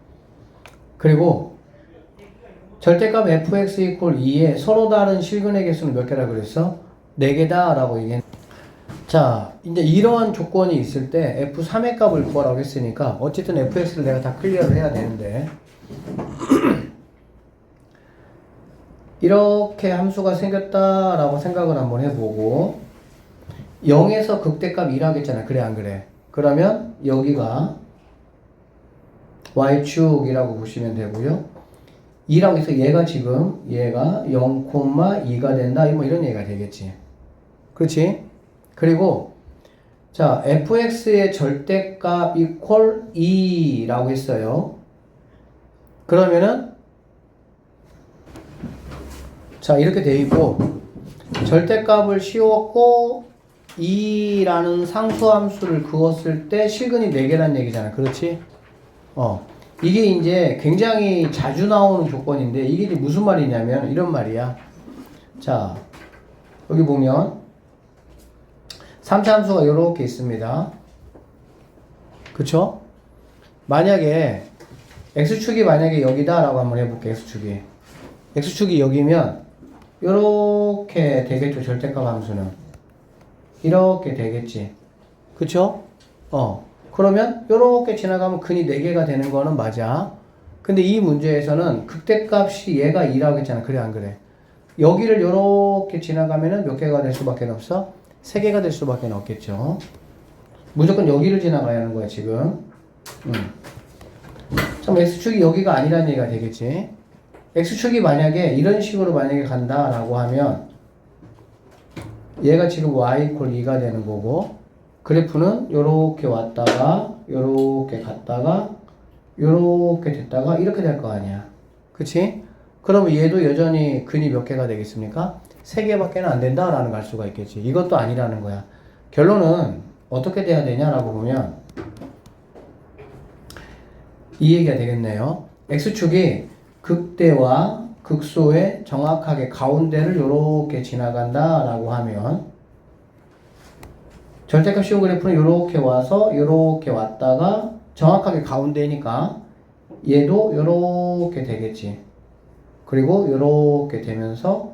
그리고 절대값 fx 이퀄 2에 서로 다른 실근의 개수는 몇 개라 그랬어? 4개다 라고 얘기했. 자, 이제 이러한 조건이 있을 때 f3의 값을 구하라고 했으니까 어쨌든 fx를 내가 다 클리어를 해야 되는데 이렇게 함수가 생겼다라고 생각을 한번 해보고 0에서 극대값 2라고 했잖아. 그래 안 그래? 그러면 여기가 y축이라고 보시면 되고요. 2라고 해서 얘가 지금 얘가 0,2가 된다. 뭐 이런 얘기가 되겠지. 그렇지? 그리고 자 fx의 절대값 이퀄 2라고 했어요. 그러면은 자 이렇게 돼 있고 절대값을 씌웠고 2라는 상수함수를 그었을 때 실근이 4개란 얘기잖아. 그렇지? 이게 이제 굉장히 자주 나오는 조건인데 이게 이제 무슨 말이냐면 이런 말이야. 자 여기 보면 3차 함수가 이렇게 있습니다. 그쵸? 만약에 x축이 만약에 여기다 라고 한번 해볼게. x축이 여기면 이렇게 되겠죠. 절대값 함수는 이렇게 되겠지. 그쵸? 그러면 이렇게 지나가면 근이 4개가 되는 거는 맞아. 근데 이 문제에서는 극대값이 얘가 2라고 했잖아. 그래 안 그래? 여기를 이렇게 지나가면은 몇 개가 될 수밖에 없어? 3개가 될 수밖에 없겠죠. 무조건 여기를 지나가야 하는 거야 지금. 그럼 x축이 여기가 아니라는 얘기가 되겠지. x축이 만약에 이런 식으로 만약에 간다라고 하면 얘가 지금 y 이퀄 2가 되는 거고 그래프는 요렇게 왔다가 요렇게 갔다가 요렇게 됐다가 이렇게 될 거 아니야. 그치? 그러면 얘도 여전히 근이 몇 개가 되겠습니까? 3개밖에는 안 된다라는 걸 알 수가 있겠지. 이것도 아니라는 거야. 결론은 어떻게 돼야 되냐라고 보면 이 얘기가 되겠네요. x축이 극대와 극소의 정확하게 가운데를 요렇게 지나간다라고 하면 절대값 씌운 그래프는 요렇게 와서 요렇게 왔다가 정확하게 가운데니까 얘도 요렇게 되겠지. 그리고 요렇게 되면서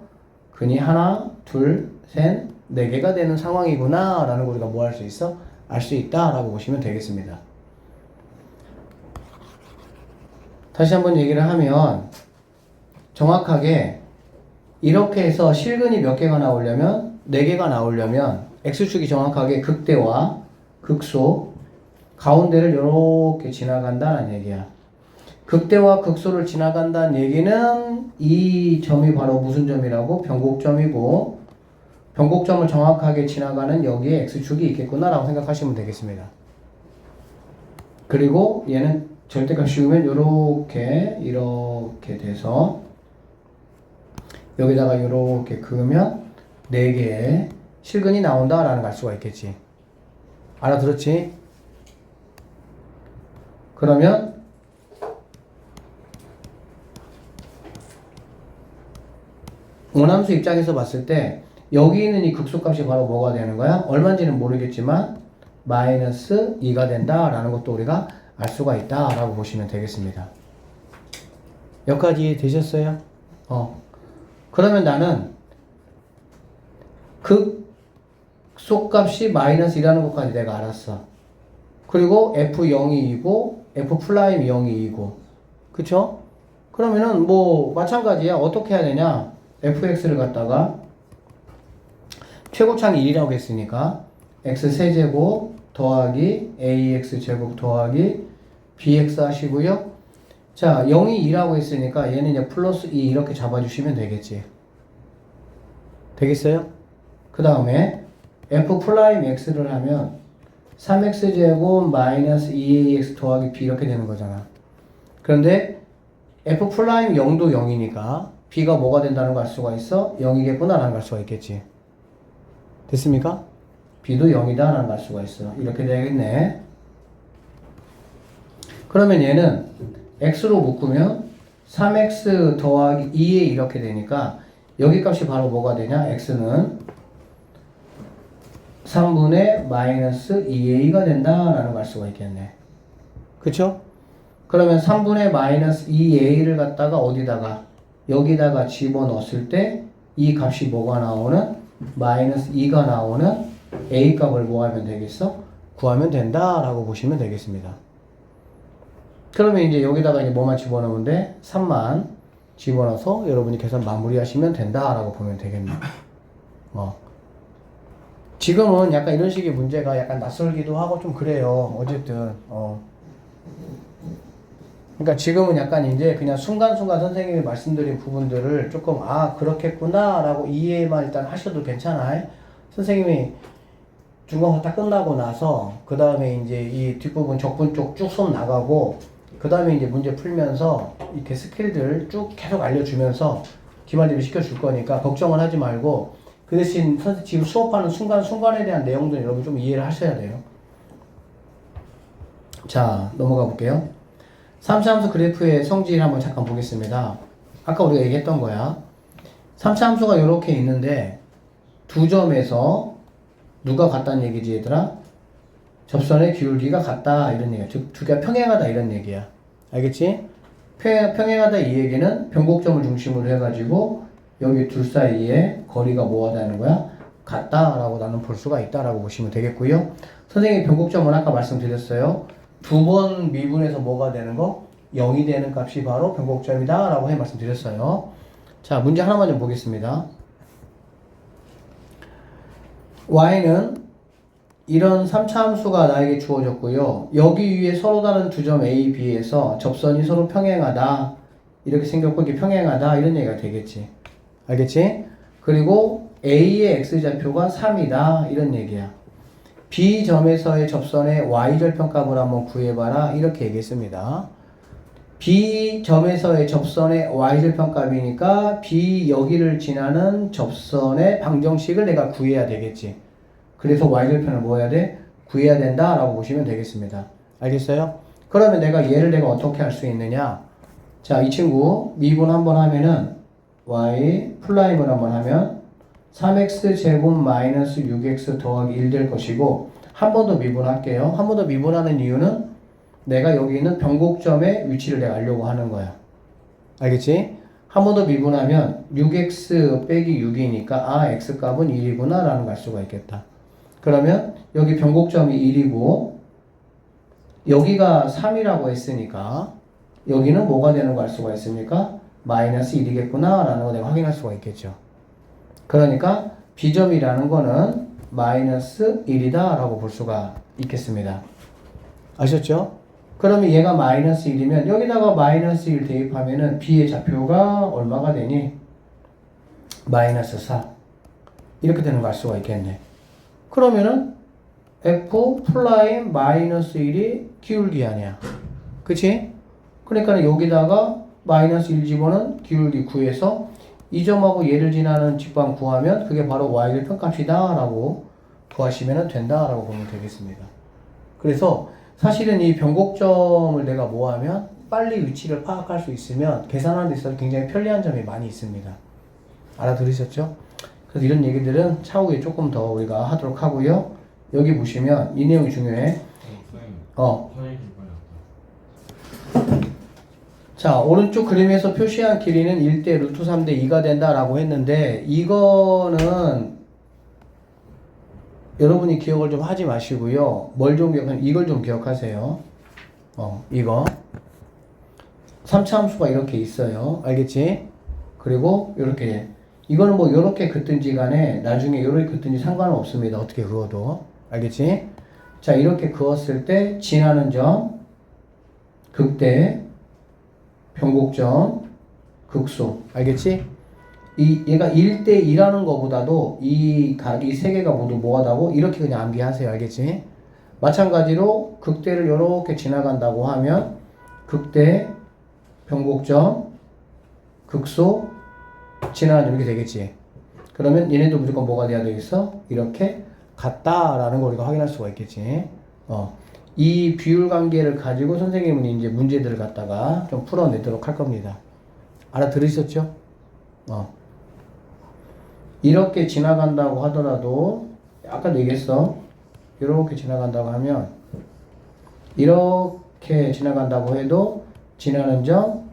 근이 하나, 둘, 셋, 4개가 되는 상황이구나 라는 거 우리가 뭐 할 수 있어? 알 수 있다라고 보시면 되겠습니다. 다시 한번 얘기를 하면 정확하게 이렇게 해서 실근이 몇 개가 나오려면 4개가 나오려면 x축이 정확하게 극대와 극소 가운데를 이렇게 지나간다는 얘기야. 극대와 극소를 지나간다는 얘기는 이 점이 바로 무슨 점이라고? 변곡점이고 변곡점을 정확하게 지나가는 여기에 x축이 있겠구나 라고 생각하시면 되겠습니다. 그리고 얘는 절대값 씌우면 이렇게 돼서 여기다가 이렇게 그으면 4개의 실근이 나온다라는 걸 알 수가 있겠지. 알아들었지? 그러면 원함수 입장에서 봤을 때 여기 있는 이 극소값이 바로 뭐가 되는 거야? 얼마인지는 모르겠지만 마이너스 2가 된다라는 것도 우리가 알 수가 있다라고 보시면 되겠습니다. 여기까지 되셨어요? 그러면 나는 극소값이 마이너스 2라는 것까지 내가 알았어. 그리고 F0이 2고 F'0이 0이 2고 그쵸? 그러면은 뭐 마찬가지야. 어떻게 해야 되냐? fx를 갖다가 최고창이 1이라고 했으니까 x 세제곱 더하기 ax 제곱 더하기 bx 하시고요. 자 0이 2라고 했으니까 얘는 이제 플러스 2 이렇게 잡아주시면 되겠지. 되겠어요? 그 다음에 f'(x를) 하면 3x 제곱 마이너스 2ax 더하기 b 이렇게 되는 거잖아. 그런데 f'(0도 0이니까 b가 뭐가 된다는 걸 알 수가 있어? 0이겠구나 라는 걸 알 수가 있겠지. 됐습니까? b도 0이다 라는 걸 알 수가 있어. 이렇게 되겠네. 그러면 얘는 x로 묶으면 3x 더하기 2에 이렇게 되니까 여기 값이 바로 뭐가 되냐? x는 3분의 마이너스 2a가 된다라는 걸 알 수가 있겠네. 그쵸? 그러면 3분의 마이너스 2a를 갖다가 어디다가? 여기다가 집어넣었을 때 이 값이 뭐가 나오는? 마이너스 2가 나오는 a 값을 뭐 하면 되겠어? 구하면 된다라고 보시면 되겠습니다. 그러면 이제 여기다가 이제 뭐만 집어넣으면 돼? 3만 집어넣어서 여러분이 계산 마무리하시면 된다라고 보면 되겠네요. 지금은 약간 이런 식의 문제가 약간 낯설기도 하고 좀 그래요. 어쨌든 그러니까 지금은 약간 이제 그냥 순간순간 선생님이 말씀드린 부분들을 조금 그렇겠구나 라고 이해만 일단 하셔도 괜찮아요. 선생님이 중간고사 딱 끝나고 나서 그 다음에 이제 이 뒷부분 적분 쪽 쭉 수업 나가고 그 다음에 이제 문제 풀면서 이렇게 스킬들 쭉 계속 알려주면서 기말 대비 시켜줄 거니까 걱정을 하지 말고 그 대신 지금 수업하는 순간순간에 대한 내용들 여러분 좀 이해를 하셔야 돼요. 자, 넘어가 볼게요. 3차함수 그래프의 성질 한번 잠깐 보겠습니다. 아까 우리가 얘기했던 거야. 3차함수가 이렇게 있는데 두 점에서 누가 같다는 얘기지 얘들아? 접선의 기울기가 같다 이런 얘기야. 즉 두 개가 평행하다 이런 얘기야. 알겠지? 평행하다 이 얘기는 변곡점을 중심으로 해가지고 여기 둘 사이에 거리가 뭐가 되는 거야? 같다라고 나는 볼 수가 있다라고 보시면 되겠고요. 선생님이 변곡점은 아까 말씀드렸어요. 두 번 미분해서 뭐가 되는 거? 0이 되는 값이 바로 변곡점이다 라고 말씀드렸어요. 자, 문제 하나만 좀 보겠습니다. y는 이런 3차 함수가 나에게 주어졌고요. 여기 위에 서로 다른 두 점 A, B에서 접선이 서로 평행하다 이렇게 생겼고 이게 평행하다 이런 얘기가 되겠지. 알겠지? 그리고 A의 X좌표가 3이다 이런 얘기야. B점에서의 접선의 Y절편값을 한번 구해봐라 이렇게 얘기했습니다. B점에서의 접선의 Y절편값이니까 B 여기를 지나는 접선의 방정식을 내가 구해야 되겠지. 그래서 Y절편을 뭐 해야 돼? 구해야 된다 라고 보시면 되겠습니다. 알겠어요? 그러면 얘를 내가 어떻게 할 수 있느냐? 자, 이 친구 미분 한번 하면은 Y 플라임을 한번 하면 3x 제곱 마이너스 6x 더하기 1 될 것이고 한 번 더 미분할게요. 한 번 더 미분하는 이유는 내가 여기 있는 변곡점의 위치를 내가 알려고 하는 거야. 알겠지? 한 번 더 미분하면 6x 빼기 6이니까 x값은 1이구나 라는 걸 알 수가 있겠다. 그러면 여기 변곡점이 1이고 여기가 3이라고 했으니까 여기는 뭐가 되는 거 알 수가 있습니까? 마이너스 1이겠구나 라는 거 내가 확인할 수가 있겠죠. 그러니까 B점이라는 거는 마이너스 1이다 라고 볼 수가 있겠습니다. 아셨죠? 그러면 얘가 마이너스 1이면 여기다가 마이너스 1 대입하면은 B의 좌표가 얼마가 되니? 마이너스 4 이렇게 되는 거 알 수가 있겠네. 그러면은 F 플라임 마이너스 1이 기울기 아니야. 그치? 그러니까 여기다가 마이너스 1 집어는 기울기 구해서 이 점하고 얘를 지나는 직방 구하면 그게 바로 y의 편값이다 라고 구하시면 된다 라고 보면 되겠습니다. 그래서 사실은 이 변곡점을 내가 뭐 하면 빨리 위치를 파악할 수 있으면 계산하는 데 있어서 굉장히 편리한 점이 많이 있습니다. 알아들으셨죠? 그래서 이런 얘기들은 차후에 조금 더 우리가 하도록 하고요. 여기 보시면 이 내용이 중요해. 자, 오른쪽 그림에서 표시한 길이는 1대 루트 3대 2가 된다라고 했는데 이거는 여러분이 기억을 좀 하지 마시고요. 뭘 좀 기억하면 이걸 좀 기억하세요. 이거 3차 함수가 이렇게 있어요. 알겠지? 그리고 이렇게 이거는 뭐 이렇게 긋든지 간에 나중에 이렇게 긋든지 상관은 없습니다. 어떻게 그어도. 알겠지? 자, 이렇게 그었을 때 지나는 점 극대 변곡점 극소. 알겠지? 얘가 1대 2라는 거보다도 이 세 개가 모두 뭐하다고? 이렇게 그냥 암기하세요. 알겠지? 마찬가지로 극대를 이렇게 지나간다고 하면 극대 변곡점 극소 지나가는 이렇게 되겠지. 그러면 얘네도 무조건 뭐가 돼야 되겠어? 이렇게 같다라는 걸 우리가 확인할 수가 있겠지. 이 비율 관계를 가지고 선생님은 이제 문제들을 갖다가 좀 풀어내도록 할 겁니다. 알아들으셨죠? 이렇게 지나간다고 하더라도 아까도 얘기했어. 이렇게 지나간다고 하면 이렇게 지나간다고 해도 지나는 점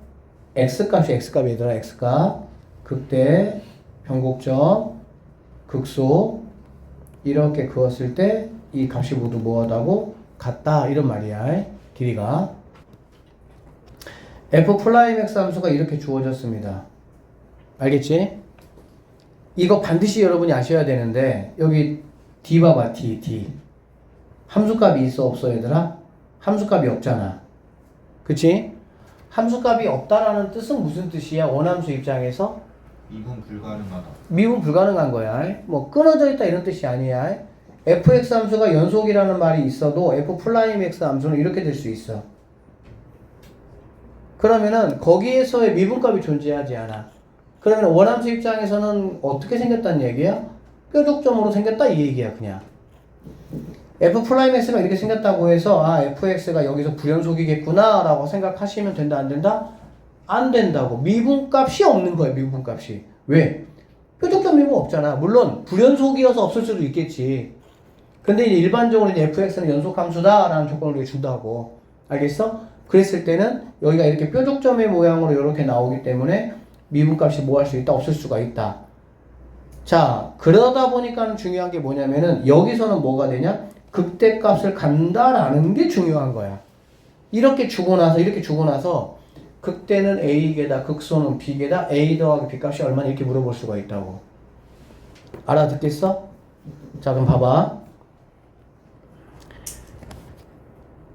x값이 x값이더라. x값 극대 변곡점 극소 이렇게 그었을 때 이 값이 모두 뭐하다고? 같다 이런 말이야. 길이가 f 플라임 x 함수가 이렇게 주어졌습니다. 알겠지? 이거 반드시 여러분이 아셔야 되는데 여기 d 봐봐. d 함수값이 있어 없어 얘들아? 함수값이 없잖아. 그치? 함수값이 없다라는 뜻은 무슨 뜻이야? 원함수 입장에서 미분 불가능하다. 미분 불가능한 거야. 뭐 끊어져 있다 이런 뜻이 아니야. fx 함수가 연속이라는 말이 있어도 f 플라임 x 함수는 이렇게 될 수 있어. 그러면은 거기에서의 미분값이 존재하지 않아. 그러면 원함수 입장에서는 어떻게 생겼다는 얘기야? 뾰족점으로 생겼다 이 얘기야 그냥. f 플라임 x가 이렇게 생겼다고 해서 fx가 여기서 불연속이겠구나 라고 생각하시면 된다 안 된다? 안 된다고. 미분값이 없는 거야. 미분값이. 왜? 뾰족점 미분 없잖아. 물론 불연속이어서 없을 수도 있겠지. 근데 이제 일반적으로 이제 fx는 연속함수다 라는 조건을 우리가 준다고. 알겠어? 그랬을 때는 여기가 이렇게 뾰족점의 모양으로 이렇게 나오기 때문에 미분값이 뭐 할 수 있다? 없을 수가 있다. 자, 그러다 보니까 중요한 게 뭐냐면은 여기서는 뭐가 되냐? 극대값을 간다라는 게 중요한 거야. 이렇게 주고 나서 극대는 A개다, 극소는 B개다, A 더하기 B값이 얼마나 이렇게 물어볼 수가 있다고. 알아듣겠어? 자, 그럼 봐봐.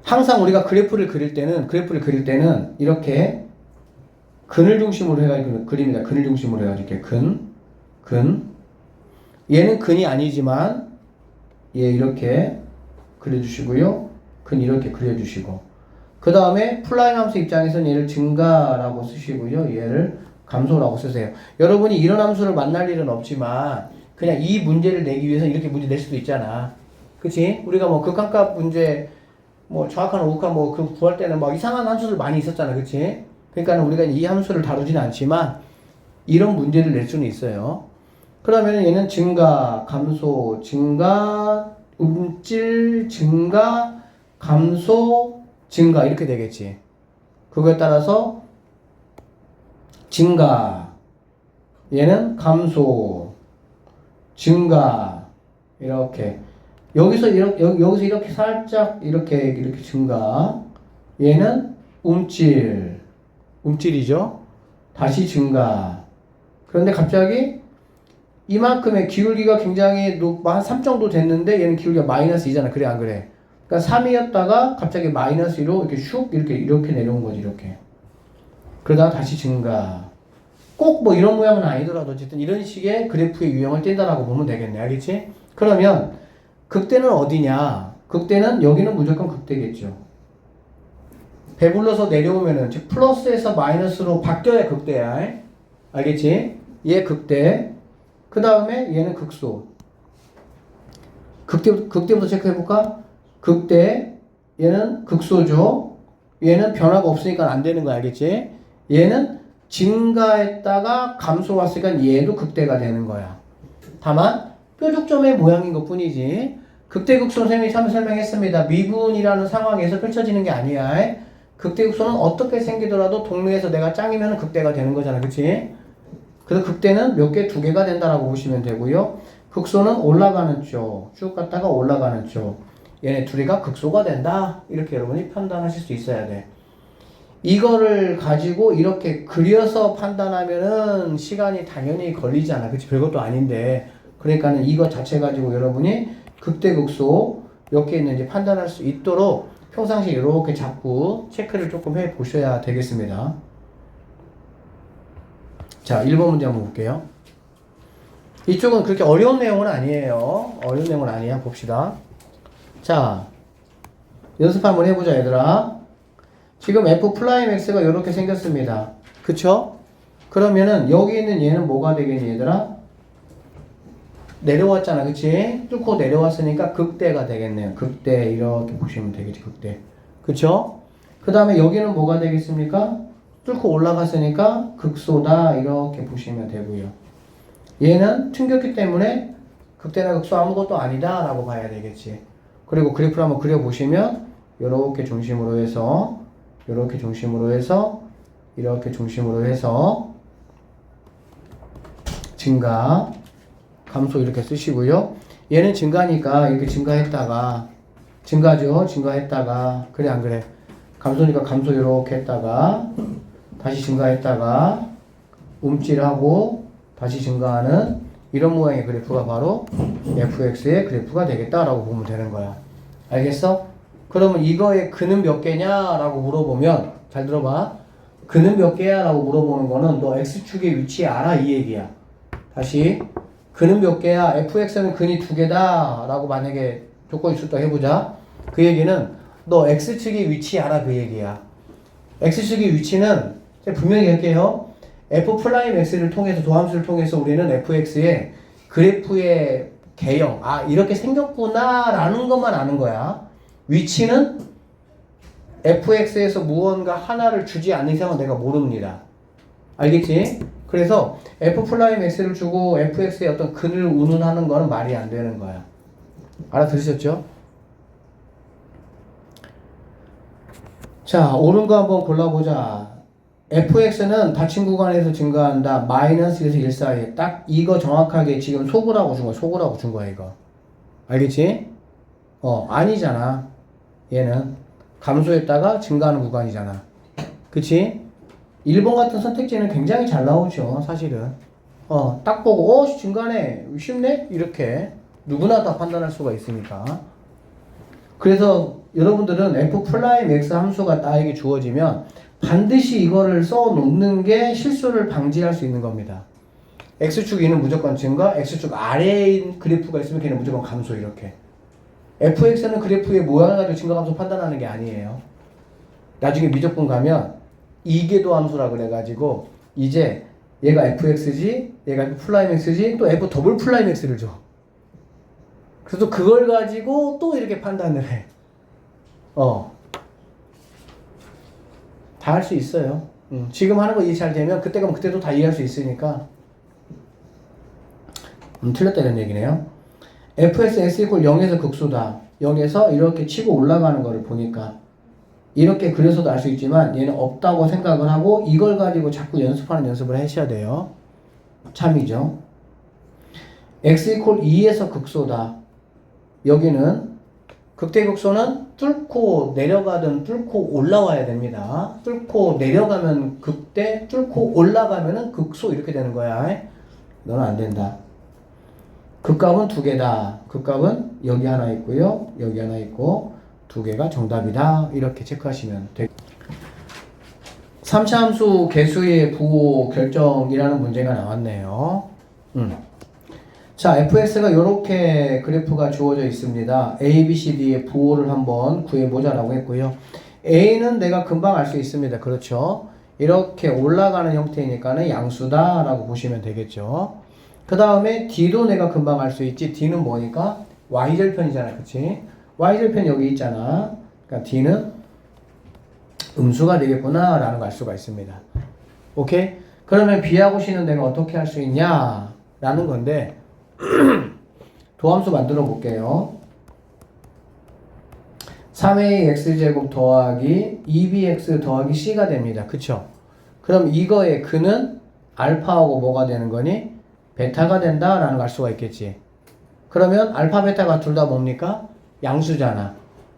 항상 우리가 그래프를 그릴 때는 이렇게 근을 중심으로 해가지고 그립니다. 근을 중심으로 해가지고 이렇게 근. 얘는 근이 아니지만 얘 이렇게 그려주시고요. 근 이렇게 그려주시고. 그 다음에 플라임 함수 입장에서는 얘를 증가라고 쓰시고요. 얘를 감소라고 쓰세요. 여러분이 이런 함수를 만날 일은 없지만 그냥 이 문제를 내기 위해서 이렇게 문제 낼 수도 있잖아. 그치? 우리가 뭐 극한값 문제 뭐 정확한 오극한 뭐 그 구할 때는 막 이상한 함수들 많이 있었잖아. 그치? 그러니까 우리가 이 함수를 다루지는 않지만 이런 문제를 낼 수는 있어요. 그러면 얘는 증가, 감소, 증가, 움찔, 증가, 감소, 증가 이렇게 되겠지. 그거에 따라서 증가, 얘는 감소, 증가 이렇게 여기서 여기서 이렇게 살짝 이렇게 증가. 얘는 움찔이죠. 다시 증가. 그런데 갑자기 이만큼의 기울기가 굉장히 한 3 정도 됐는데 얘는 기울기가 마이너스 2잖아. 그래 안 그래? 그러니까 3이었다가 갑자기 마이너스 2로 이렇게 슉 이렇게 내려온 거지. 이렇게. 그러다가 다시 증가. 꼭 뭐 이런 모양은 아니더라도 어쨌든 이런 식의 그래프의 유형을 띈다라고 보면 되겠네. 알겠지? 그러면 극대는 어디냐? 극대는 여기는 무조건 극대겠죠. 배불러서 내려오면은 즉 플러스에서 마이너스로 바뀌어야 극대야. 알겠지? 얘 극대. 그 다음에 얘는 극소. 극대부터 체크해볼까? 극대. 얘는 극소죠. 얘는 변화가 없으니까 안 되는 거 알겠지? 얘는 증가했다가 감소 왔으니까 얘도 극대가 되는 거야. 다만 뾰족점의 모양인 것 뿐이지 극대극소 선생님이 처음 설명했습니다. 미분이라는 상황에서 펼쳐지는 게 아니야. 극대극소는 어떻게 생기더라도 동류에서 내가 짱이면 극대가 되는 거잖아. 그치? 그래서 극대는 몇 개, 2개가 된다라고 보시면 되고요. 극소는 올라가는 쪽, 쭉 갔다가 올라가는 쪽. 얘네 둘이가 극소가 된다. 이렇게 여러분이 판단하실 수 있어야 돼. 이거를 가지고 이렇게 그려서 판단하면은 시간이 당연히 걸리잖아. 그치? 별것도 아닌데. 그러니까는 이거 자체 가지고 여러분이 극대극소 몇 개 있는지 판단할 수 있도록 평상시에 이렇게 자꾸 체크를 조금 해 보셔야 되겠습니다. 자, 1번 문제 한번 볼게요. 이쪽은 그렇게 어려운 내용은 아니에요. 어려운 내용은 아니야. 봅시다. 자, 연습 한번 해보자, 얘들아. 지금 F'X가 이렇게 생겼습니다. 그쵸? 그러면은 여기 있는 얘는 뭐가 되겠니, 얘들아? 내려왔잖아, 그치? 뚫고 내려왔으니까 극대가 되겠네요. 극대, 이렇게 보시면 되겠지, 극대. 그쵸? 그 다음에 여기는 뭐가 되겠습니까? 뚫고 올라갔으니까 극소다, 이렇게 보시면 되고요. 얘는 튕겼기 때문에 극대나 극소 아무것도 아니다, 라고 봐야 되겠지. 그리고 그래프를 한번 그려보시면, 요렇게 중심으로 해서, 요렇게 중심으로 해서, 이렇게 중심으로 해서, 증가, 감소 이렇게 쓰시고요. 얘는 증가니까 이렇게 증가했다가 증가죠. 증가했다가 그래 안 그래? 감소니까 감소 이렇게 했다가 다시 증가했다가 움찔하고 다시 증가하는 이런 모양의 그래프가 바로 fx의 그래프가 되겠다라고 보면 되는 거야. 알겠어? 그러면 이거의 근은 몇 개냐라고 물어보면 잘 들어봐. 근은 몇 개야? 라고 물어보는 거는 너 x축의 위치 알아? 이 얘기야. 다시 근은 몇 개야? fx는 근이 2개다 라고 만약에 조건이 있었다 해보자. 그 얘기는 너 x축의 위치 알아? 그 얘기야. x축의 위치는 분명히 할게요. f'x를 통해서 도함수를 통해서 우리는 fx의 그래프의 개형 이렇게 생겼구나 라는 것만 아는 거야. 위치는 fx에서 무언가 하나를 주지 않는 이상은 내가 모릅니다. 알겠지? 그래서 f'x를 주고 fx의 어떤 근을 운운하는 거는 말이 안 되는 거야. 알아들으셨죠? 자, 옳은 거 한번 골라보자. fx는 닫힌 구간에서 증가한다. 마이너스에서 1 사이에. 딱 이거 정확하게 지금 속으라고 준 거야. 속으라고 준 거야, 이거. 알겠지? 아니잖아. 얘는 감소했다가 증가하는 구간이잖아. 그치? 1번 같은 선택지는 굉장히 잘 나오죠, 사실은. 딱 보고, 증가네, 쉽네? 이렇게 누구나 다 판단할 수가 있으니까. 그래서 여러분들은 f'x 함수가 나에게 주어지면 반드시 이거를 써 놓는 게 실수를 방지할 수 있는 겁니다. x축 위는 무조건 증가, x축 아래인 그래프가 있으면 걔는 무조건 감소, 이렇게. fx는 그래프의 모양을 가지고 증가 감소 판단하는 게 아니에요. 나중에 미적분 가면 이계도 함수라 그래가지고 이제 얘가 fx지, 얘가 f'x지, 또 f 더블 플라임x를 줘. 그래서 그걸 가지고 또 이렇게 판단을 해. 다 할 수 있어요. 지금 하는 거 이해 잘 되면 그때 가면 그때도 다 이해할 수 있으니까. 틀렸다 이런 얘기네요. fx x 0에서 극소다. 0에서 이렇게 치고 올라가는 거를 보니까 이렇게 그려서도 알 수 있지만 얘는 없다고 생각을 하고 이걸 가지고 자꾸 연습하는 연습을 하셔야 돼요. 참이죠. x 2에서 극소다. 여기는 극대극소는 뚫고 내려가든 뚫고 올라와야 됩니다. 뚫고 내려가면 극대, 뚫고 올라가면은 극소 이렇게 되는 거야. 너는 안 된다. 극값은 두 개다. 극값은 여기 하나 있고요. 여기 하나 있고 두 개가 정답이다. 이렇게 체크하시면 돼. 3차 함수 개수의 부호 결정이라는 문제가 나왔네요. 자, fx가 이렇게 그래프가 주어져 있습니다. a, b, c, d의 부호를 한번 구해보자라고 했고요. a는 내가 금방 알 수 있습니다. 그렇죠? 이렇게 올라가는 형태이니까는 양수다라고 보시면 되겠죠. 그 다음에 d도 내가 금방 알 수 있지. d는 뭐니까? y절편이잖아. 그치? y절편 여기 있잖아. 그러니까 d는 음수가 되겠구나 라는 걸 알 수가 있습니다. 오케이? 그러면 b하고 c는 내가 어떻게 할 수 있냐 라는 건데 도함수 만들어 볼게요. 3a x제곱 더하기 2bx 더하기 c가 됩니다. 그쵸? 그럼 이거의 근은 알파하고 뭐가 되는 거니? 베타가 된다 라는 걸 알 수가 있겠지. 그러면 알파 베타가 둘 다 뭡니까? 양수잖아.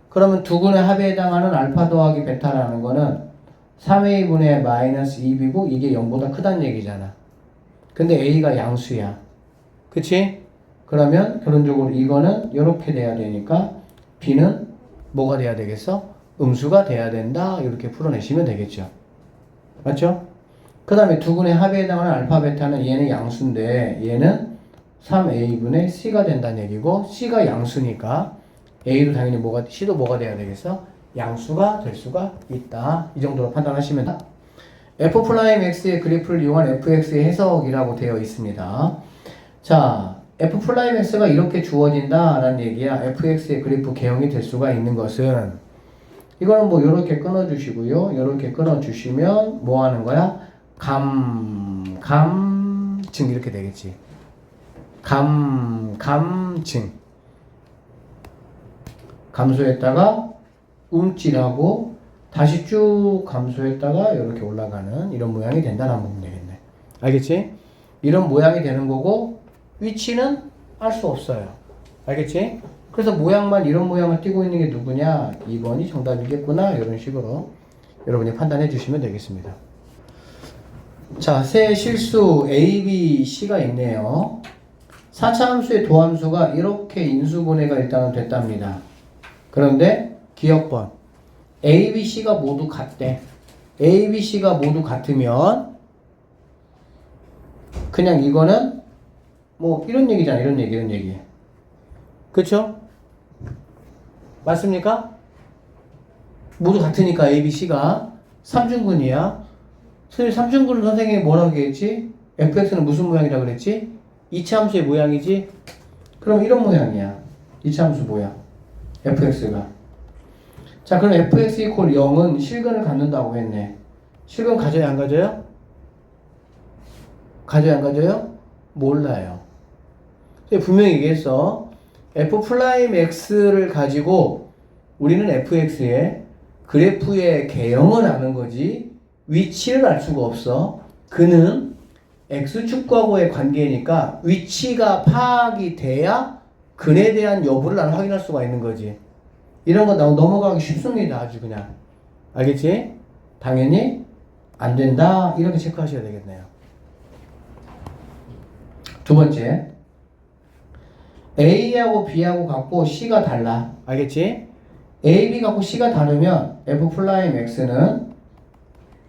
그러면 두 근의 합에 해당하는 알파 더하기 베타라는 거는 3a분의 마이너스 2b고 이게 0보다 크다는 얘기잖아. 근데 a가 양수야. 그치? 그러면 결론적으로 이거는 이렇게 돼야 되니까 b는 뭐가 돼야 되겠어? 음수가 돼야 된다. 이렇게 풀어내시면 되겠죠. 맞죠? 그 다음에 두 근의 합에 해당하는 알파 베타는 얘는 양수인데 얘는 3a분의 c가 된다는 얘기고 c가 양수니까 a도 당연히 뭐가 c도 뭐가 돼야 되겠어? 양수가 될 수가 있다. 이 정도로 판단하시면 돼. f'x의 그래프를 이용한 fx의 해석이라고 되어 있습니다. 자, f'x가 이렇게 주어진다 라는 얘기야. fx의 그래프 개형이 될 수가 있는 것은 이거는 뭐 요렇게 끊어주시고요. 요렇게 끊어주시면 뭐 하는 거야? 감증 이렇게 되겠지. 감증 감소했다가 움찔하고 다시 쭉 감소했다가 이렇게 올라가는 이런 모양이 된다는 부분 되겠네. 알겠지? 이런 모양이 되는 거고 위치는 알 수 없어요. 알겠지? 그래서 모양만 이런 모양을 띄고 있는 게 누구냐? 2번이 정답이겠구나. 이런 식으로 여러분이 판단해 주시면 되겠습니다. 자, 세 실수 A, B, C가 있네요. 4차 함수의 도함수가 이렇게 인수분해가 일단은 됐답니다. 그런데 기억번 A, B, C가 모두 같대. A, B, C가 모두 같으면 그냥 이거는 뭐 이런 얘기잖아. 이런 얘기. 그쵸? 맞습니까? 모두 같으니까 A, B, C가 3중근이야. 선생님 3중근은 선생님이 뭐라고 했지? fx는 무슨 모양이라고 그랬지? 2차 함수의 모양이지? 그럼 이런 모양이야. 2차 함수 모양. fx가. 자, 그럼 fx 이퀄 0은 실근을 갖는다고 했네. 실근 가져요, 안 가져요? 가져요, 안 가져요? 몰라요. 분명히 얘기했어. f'x를 가지고 우리는 fx의 그래프의 개형을 아는 거지 위치를 알 수가 없어. 그는 x축과고의 관계니까 위치가 파악이 돼야 근에 대한 여부를 나는 확인할 수가 있는 거지. 이런 거 넘어가기 쉽습니다. 아주 그냥. 알겠지? 당연히 안 된다. 이렇게 체크하셔야 되겠네요. 두 번째. A하고 B하고 같고 C가 달라. 알겠지? A, B 갖고 C가 다르면 f'x는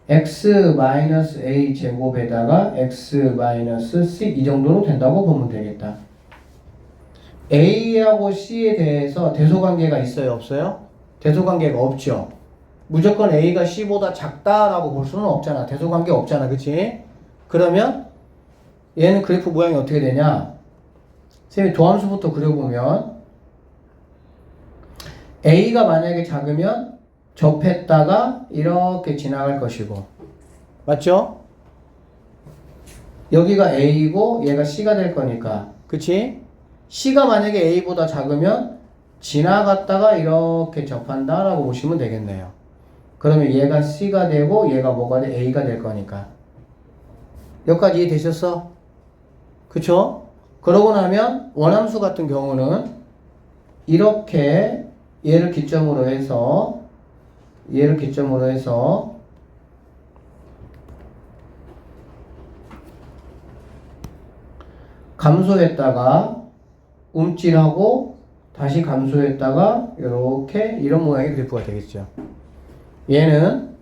x-a 제곱에다가 x-c 이 정도로 된다고 보면 되겠다. A하고 C에 대해서 대소관계가 있어요? 없어요? 대소관계가 없죠. 무조건 A가 C보다 작다라고 볼 수는 없잖아. 대소관계 없잖아. 그치? 그러면 얘는 그래프 모양이 어떻게 되냐? 선생님이 도함수부터 그려보면 A가 만약에 작으면 접했다가 이렇게 지나갈 것이고 맞죠? 여기가 A고 얘가 C가 될 거니까 그치? C가 만약에 A보다 작으면 지나갔다가 이렇게 접한다 라고 보시면 되겠네요. 그러면 얘가 C가 되고 얘가 뭐가 돼? A가 될 거니까. 여기까지 이해되셨어? 그쵸? 그러고 나면 원함수 같은 경우는 이렇게 얘를 기점으로 해서 감소했다가 움찔하고 다시 감소했다가 이렇게 이런 모양의 그래프가 되겠죠. 얘는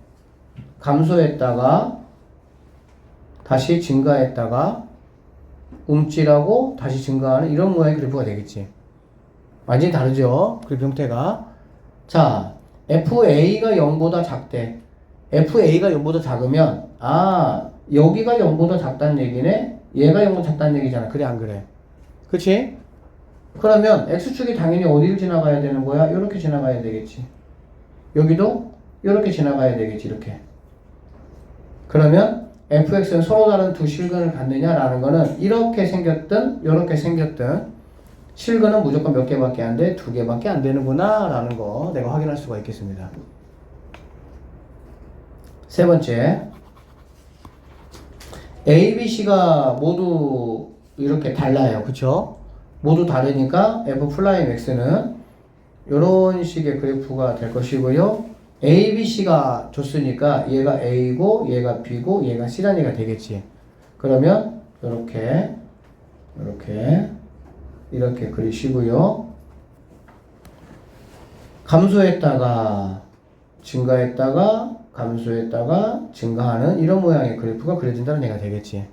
감소했다가 다시 증가했다가 움찔하고 다시 증가하는 이런 모양의 그래프가 되겠지. 완전히 다르죠? 그래프 형태가. 자, FA가 0보다 작대. FA가 0보다 작으면 여기가 0보다 작다는 얘기네. 얘가 0보다 작다는 얘기잖아. 그래 안 그래? 그치? 그러면 X축이 당연히 어디를 지나가야 되는 거야? 이렇게 지나가야 되겠지. 여기도 이렇게 지나가야 되겠지. 이렇게. 그러면 fx는 서로 다른 두 실근을 갖느냐라는 거는 이렇게 생겼든 이렇게 생겼든 실근은 무조건 몇 개밖에 안 돼? 두 개밖에 안 되는구나 라는 거 내가 확인할 수가 있겠습니다. 세 번째, A, B, C가 모두 이렇게 달라요. 그쵸? 모두 다르니까 F'X는 이런 식의 그래프가 될 것이고요. A, B, C가 줬으니까 얘가 A고 얘가 B고 얘가 C라는 얘기가 되겠지. 그러면 이렇게 그리시고요. 감소했다가 증가했다가 감소했다가 증가하는 이런 모양의 그래프가 그려진다는 얘기가 되겠지.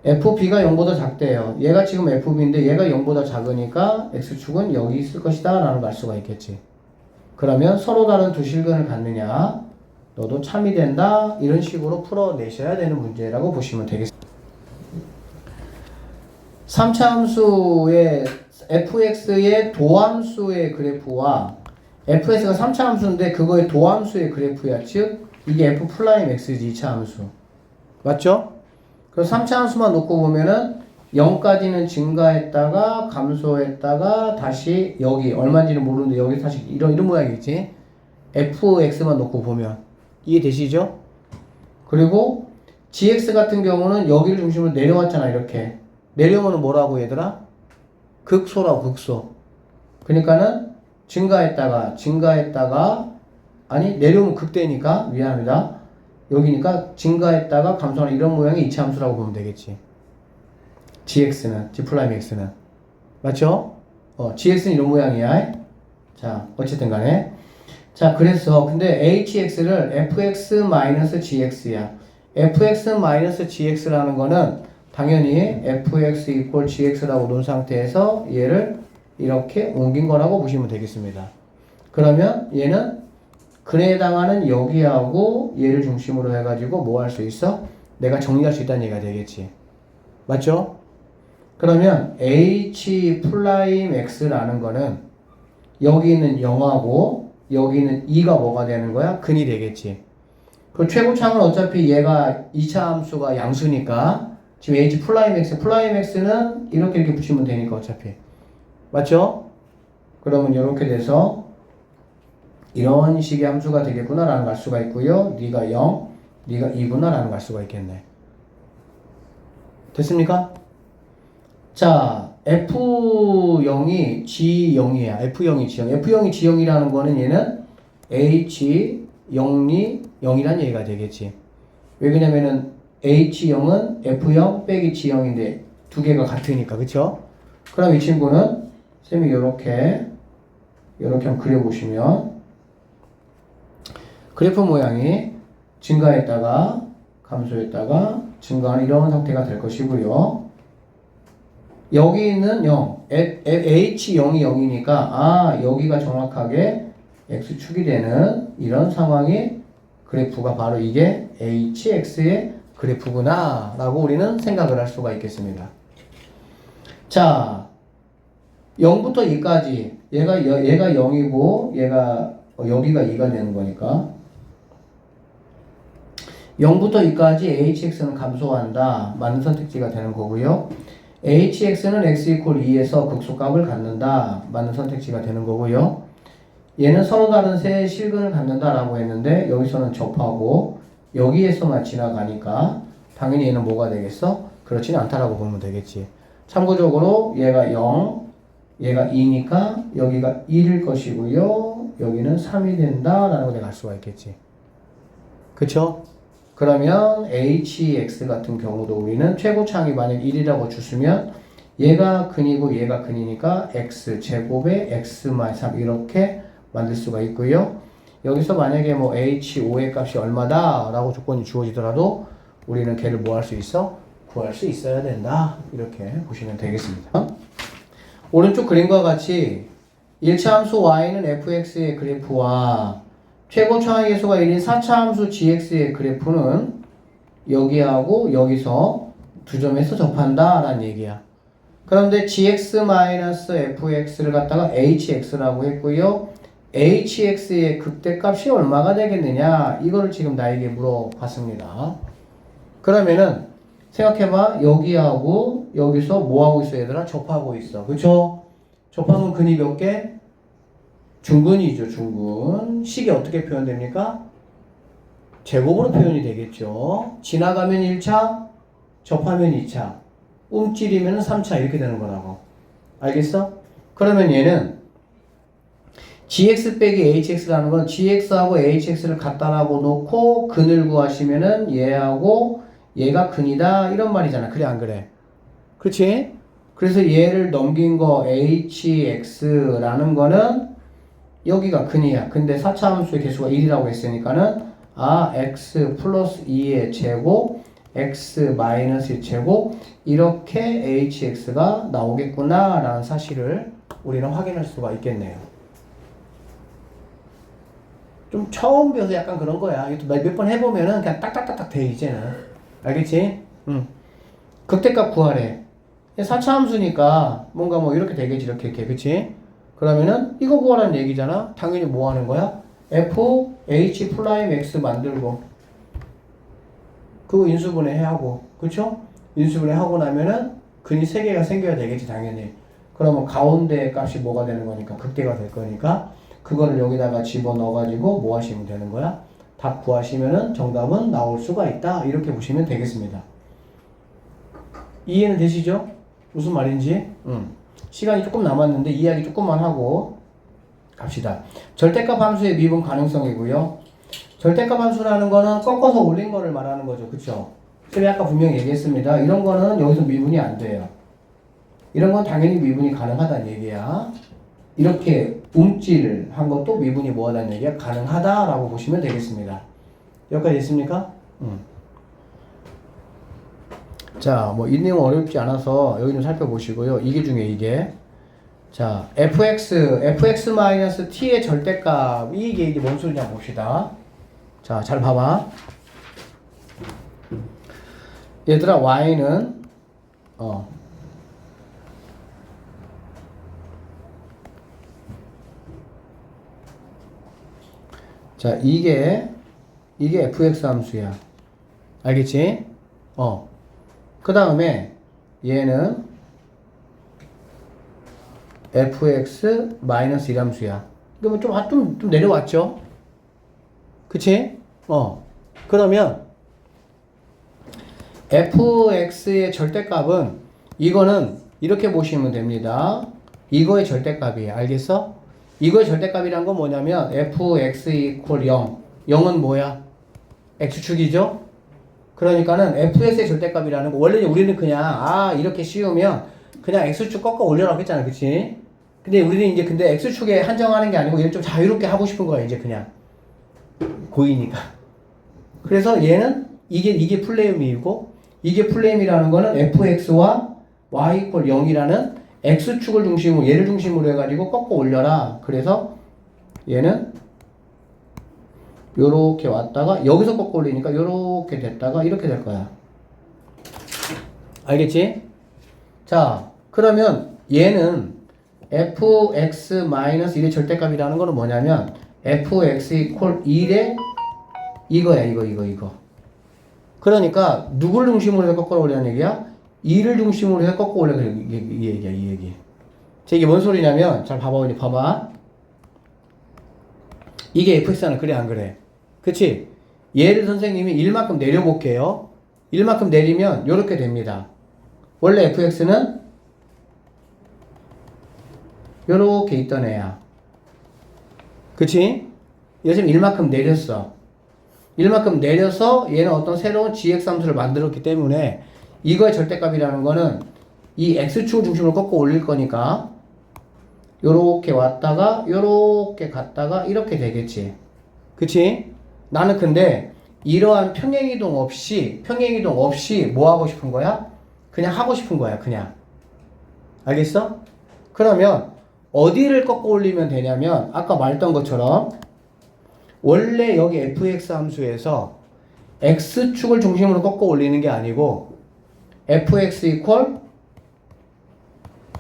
FB가 0보다 작대요. 얘가 지금 FB인데 얘가 0보다 작으니까 X축은 여기 있을 것이다 라는 걸 알 수가 있겠지. 그러면 서로 다른 두 실근을 갖느냐, 너도 참이 된다, 이런 식으로 풀어내셔야 되는 문제라고 보시면 되겠습니다. 3차 함수의 fx의 도함수의 그래프와 fx가 3차 함수인데 그거의 도함수의 그래프야. 즉 이게 f'x지 2차 함수. 맞죠? 그래서 3차 함수만 놓고 보면은 0까지는 증가했다가 감소했다가 다시 여기 얼마인지는 모르는데 여기 다시 이런 모양이겠지. fx만 놓고 보면 이해되시죠? 그리고 gx 같은 경우는 여기를 중심으로 내려왔잖아. 이렇게 내려오면 뭐라고 얘들아? 극소라고. 극소. 그러니까는 증가했다가 아니 내려오면 극대니까 미안합니다. 여기니까 증가했다가 감소하는 이런 모양의 이차 함수라고 보면 되겠지. gx는 g'x는 맞죠? gx는 이런 모양이야. 자, 어쨌든 간에 자, 그래서 근데 hx를 fx-gx야. fx-gx라는 거는 당연히 fx equal gx라고 놓은 상태에서 얘를 이렇게 옮긴 거라고 보시면 되겠습니다. 그러면 얘는 근에 해당하는 여기하고 얘를 중심으로 해가지고 뭐 할 수 있어? 내가 정리할 수 있다는 얘기가 되겠지. 맞죠? 그러면 h'x라는 거는 여기 있는 0하고 여기 있는 2가 뭐가 되는 거야? 근이 되겠지. 그 최고차는 어차피 얘가 2차 함수가 양수니까 지금 h'x는 이렇게 붙이면 되니까 어차피. 맞죠? 그러면 이렇게 돼서 이런 식의 함수가 되겠구나 라는 걸 알 수가 있고요. 네가 0, 네가 2구나 라는 걸 알 수가 있겠네. 됐습니까? 자, F0이 G0이야. F0이 G0. F0이 G0이라는 거는 얘는 H0이 0이라는 얘기가 되겠지. 왜 그러냐면은 H0은 F0 빼기 G0인데 두 개가 같으니까. 그쵸? 그럼 이 친구는 쌤이 요렇게 한번 그려보시면 그래프 모양이 증가했다가 감소했다가 증가하는 이런 상태가 될 것이고요. 여기는 0, H0이 0이니까 여기가 정확하게 X축이 되는 이런 상황의 그래프가 바로 이게 HX의 그래프구나 라고 우리는 생각을 할 수가 있겠습니다. 자, 0부터 2까지 얘가 0이고 얘가 여기가 2가 되는 거니까 0부터 2까지 hx는 감소한다. 맞는 선택지가 되는 거고요. hx는 x equal 2에서 극소값을 갖는다. 맞는 선택지가 되는 거고요. 얘는 서로 다른 세 실근을 갖는다 라고 했는데 여기서는 접하고 여기에서만 지나가니까 당연히 얘는 뭐가 되겠어? 그렇지는 않다라고 보면 되겠지. 참고적으로 얘가 0, 얘가 2니까 여기가 1일 것이고요. 여기는 3이 된다라는 걸 내가 알 수가 있겠지. 그쵸? 그러면 hx 같은 경우도 우리는 최고차항이 만약 1이라고 주시면 얘가 근이고 얘가 근이니까 x 제곱에 x-3 이렇게 만들 수가 있고요. 여기서 만약에 뭐 h5의 값이 얼마다 라고 조건이 주어지더라도 우리는 걔를 뭐 할 수 있어? 구할 수 있어야 된다. 이렇게 보시면 되겠습니다. 오른쪽 그림과 같이 1차 함수 y는 fx의 그래프와 최고차항의 계수가 1인 4차 함수 gx의 그래프는 여기하고 여기서 두 점에서 접한다 라는 얘기야. 그런데 gx-fx를 갖다가 hx라고 했고요. hx의 극대값이 얼마가 되겠느냐 이거를 지금 나에게 물어봤습니다. 그러면은 생각해봐. 여기하고 여기서 뭐하고 있어 얘들아? 접하고 있어. 그쵸? 접하면 근이 몇 개? 중근이죠. 중근. 식이 어떻게 표현됩니까? 제곱으로 표현이 되겠죠. 지나가면 1차, 접하면 2차, 움찔이면 3차 이렇게 되는 거라고. 알겠어? 그러면 얘는 gx 빼기 hx라는 건 gx하고 hx를 갖다라고 놓고 근을 구하시면은 얘하고 얘가 근이다 이런 말이잖아. 그래 안 그래? 그렇지? 그래서 얘를 넘긴 거 hx라는 거는 여기가 근이야. 근데 4차 함수의 개수가 1이라고 했으니까는 x 플러스 2의 제곱 x 마이너스 1 제곱 이렇게 hx가 나오겠구나 라는 사실을 우리는 확인할 수가 있겠네요. 좀 처음 배워서 약간 그런 거야. 몇 번 해보면은 그냥 딱딱딱딱 돼 이제는. 알겠지? 극대값 구하래. 4차 함수니까 뭔가 뭐 이렇게 되겠지. 이렇게 그치? 그러면은 이거 구하라는 얘기잖아. 당연히 뭐 하는 거야? f h 프라임 x 만들고 그거 인수분해 하고 그쵸? 인수분해 하고 나면은 근이 3개가 생겨야 되겠지 당연히. 그러면 가운데 값이 뭐가 되는 거니까 극대가 될 거니까 그거를 여기다가 집어넣어 가지고 뭐 하시면 되는 거야? 답 구하시면은 정답은 나올 수가 있다. 이렇게 보시면 되겠습니다. 이해는 되시죠? 무슨 말인지? 시간이 조금 남았는데 이야기 조금만 하고 갑시다. 절대값 함수의 미분 가능성이고요. 절대값 함수라는 거는 꺾어서 올린 거를 말하는 거죠. 그쵸? 제가 아까 분명히 얘기했습니다. 이런 거는 여기서 미분이 안 돼요. 이런 건 당연히 미분이 가능하다는 얘기야. 이렇게 움찔한 것도 미분이 뭐하다는 얘기야? 가능하다라고 보시면 되겠습니다. 여기까지 됐습니까? 자, 뭐 이 내용 어렵지 않아서 여기 좀 살펴보시고요. 이게 중에 이게 자, fx-t의 절대값 이게 뭔 소리냐 봅시다. 자, 잘 봐봐. 얘들아 y는 자, 이게 fx 함수야. 알겠지? 그 다음에 얘는 fx-1 함수야. 그러면 좀 내려왔죠? 그치? 그러면 fx의 절대값은 이거는 이렇게 보시면 됩니다. 이거의 절대값이에요. 알겠어? 이거의 절대값이란 건 뭐냐면 fx equal 0. 0은 뭐야? x축이죠? 그러니까는 fx의 절대값이라는 거 원래 우리는 그냥 이렇게 씌우면 그냥 x축 꺾어 올려라고 했잖아. 그치? 근데 우리는 이제 근데 x축에 한정하는 게 아니고 얘를 좀 자유롭게 하고 싶은 거야. 이제 그냥 고이니까. 그래서 얘는 이게 플레임이고 이게 플레임이라는 거는 fx와 y equal 0이라는 x축을 중심으로 얘를 중심으로 해가지고 꺾어 올려라. 그래서 얘는 요렇게 왔다가 여기서 꺾어 올리니까 요렇게 됐다가 이렇게 될 거야. 알겠지? 자, 그러면 얘는 fx-1의 절대값이라는 거는 뭐냐면 fx equal 1에 이거야. 이거. 그러니까 누굴 중심으로 해서 꺾어 올리라는 얘기야? 2를 중심으로 해서 꺾어 올려. 이 얘기. 자, 이게 뭔 소리냐면 잘 봐봐. 이게 fx는 그래 안 그래? 그치? 얘를 선생님이 1만큼 내려볼게요. 1만큼 내리면 요렇게 됩니다. 원래 fx는 요렇게 있던 애야. 그치? 얘 지금 1만큼 내렸어. 1만큼 내려서 얘는 어떤 새로운 gx 함수를 만들었기 때문에 이거의 절대값이라는 거는 이 x축 중심으로 꺾어 올릴 거니까 요렇게 왔다가 요렇게 갔다가 이렇게 되겠지. 그치? 나는 근데 이러한 평행이동 없이 뭐 하고 싶은 거야? 그냥 하고 싶은 거야. 그냥. 알겠어? 그러면 어디를 꺾어 올리면 되냐면 아까 말했던 것처럼 원래 여기 fx 함수에서 x축을 중심으로 꺾어 올리는 게 아니고 fx 이퀄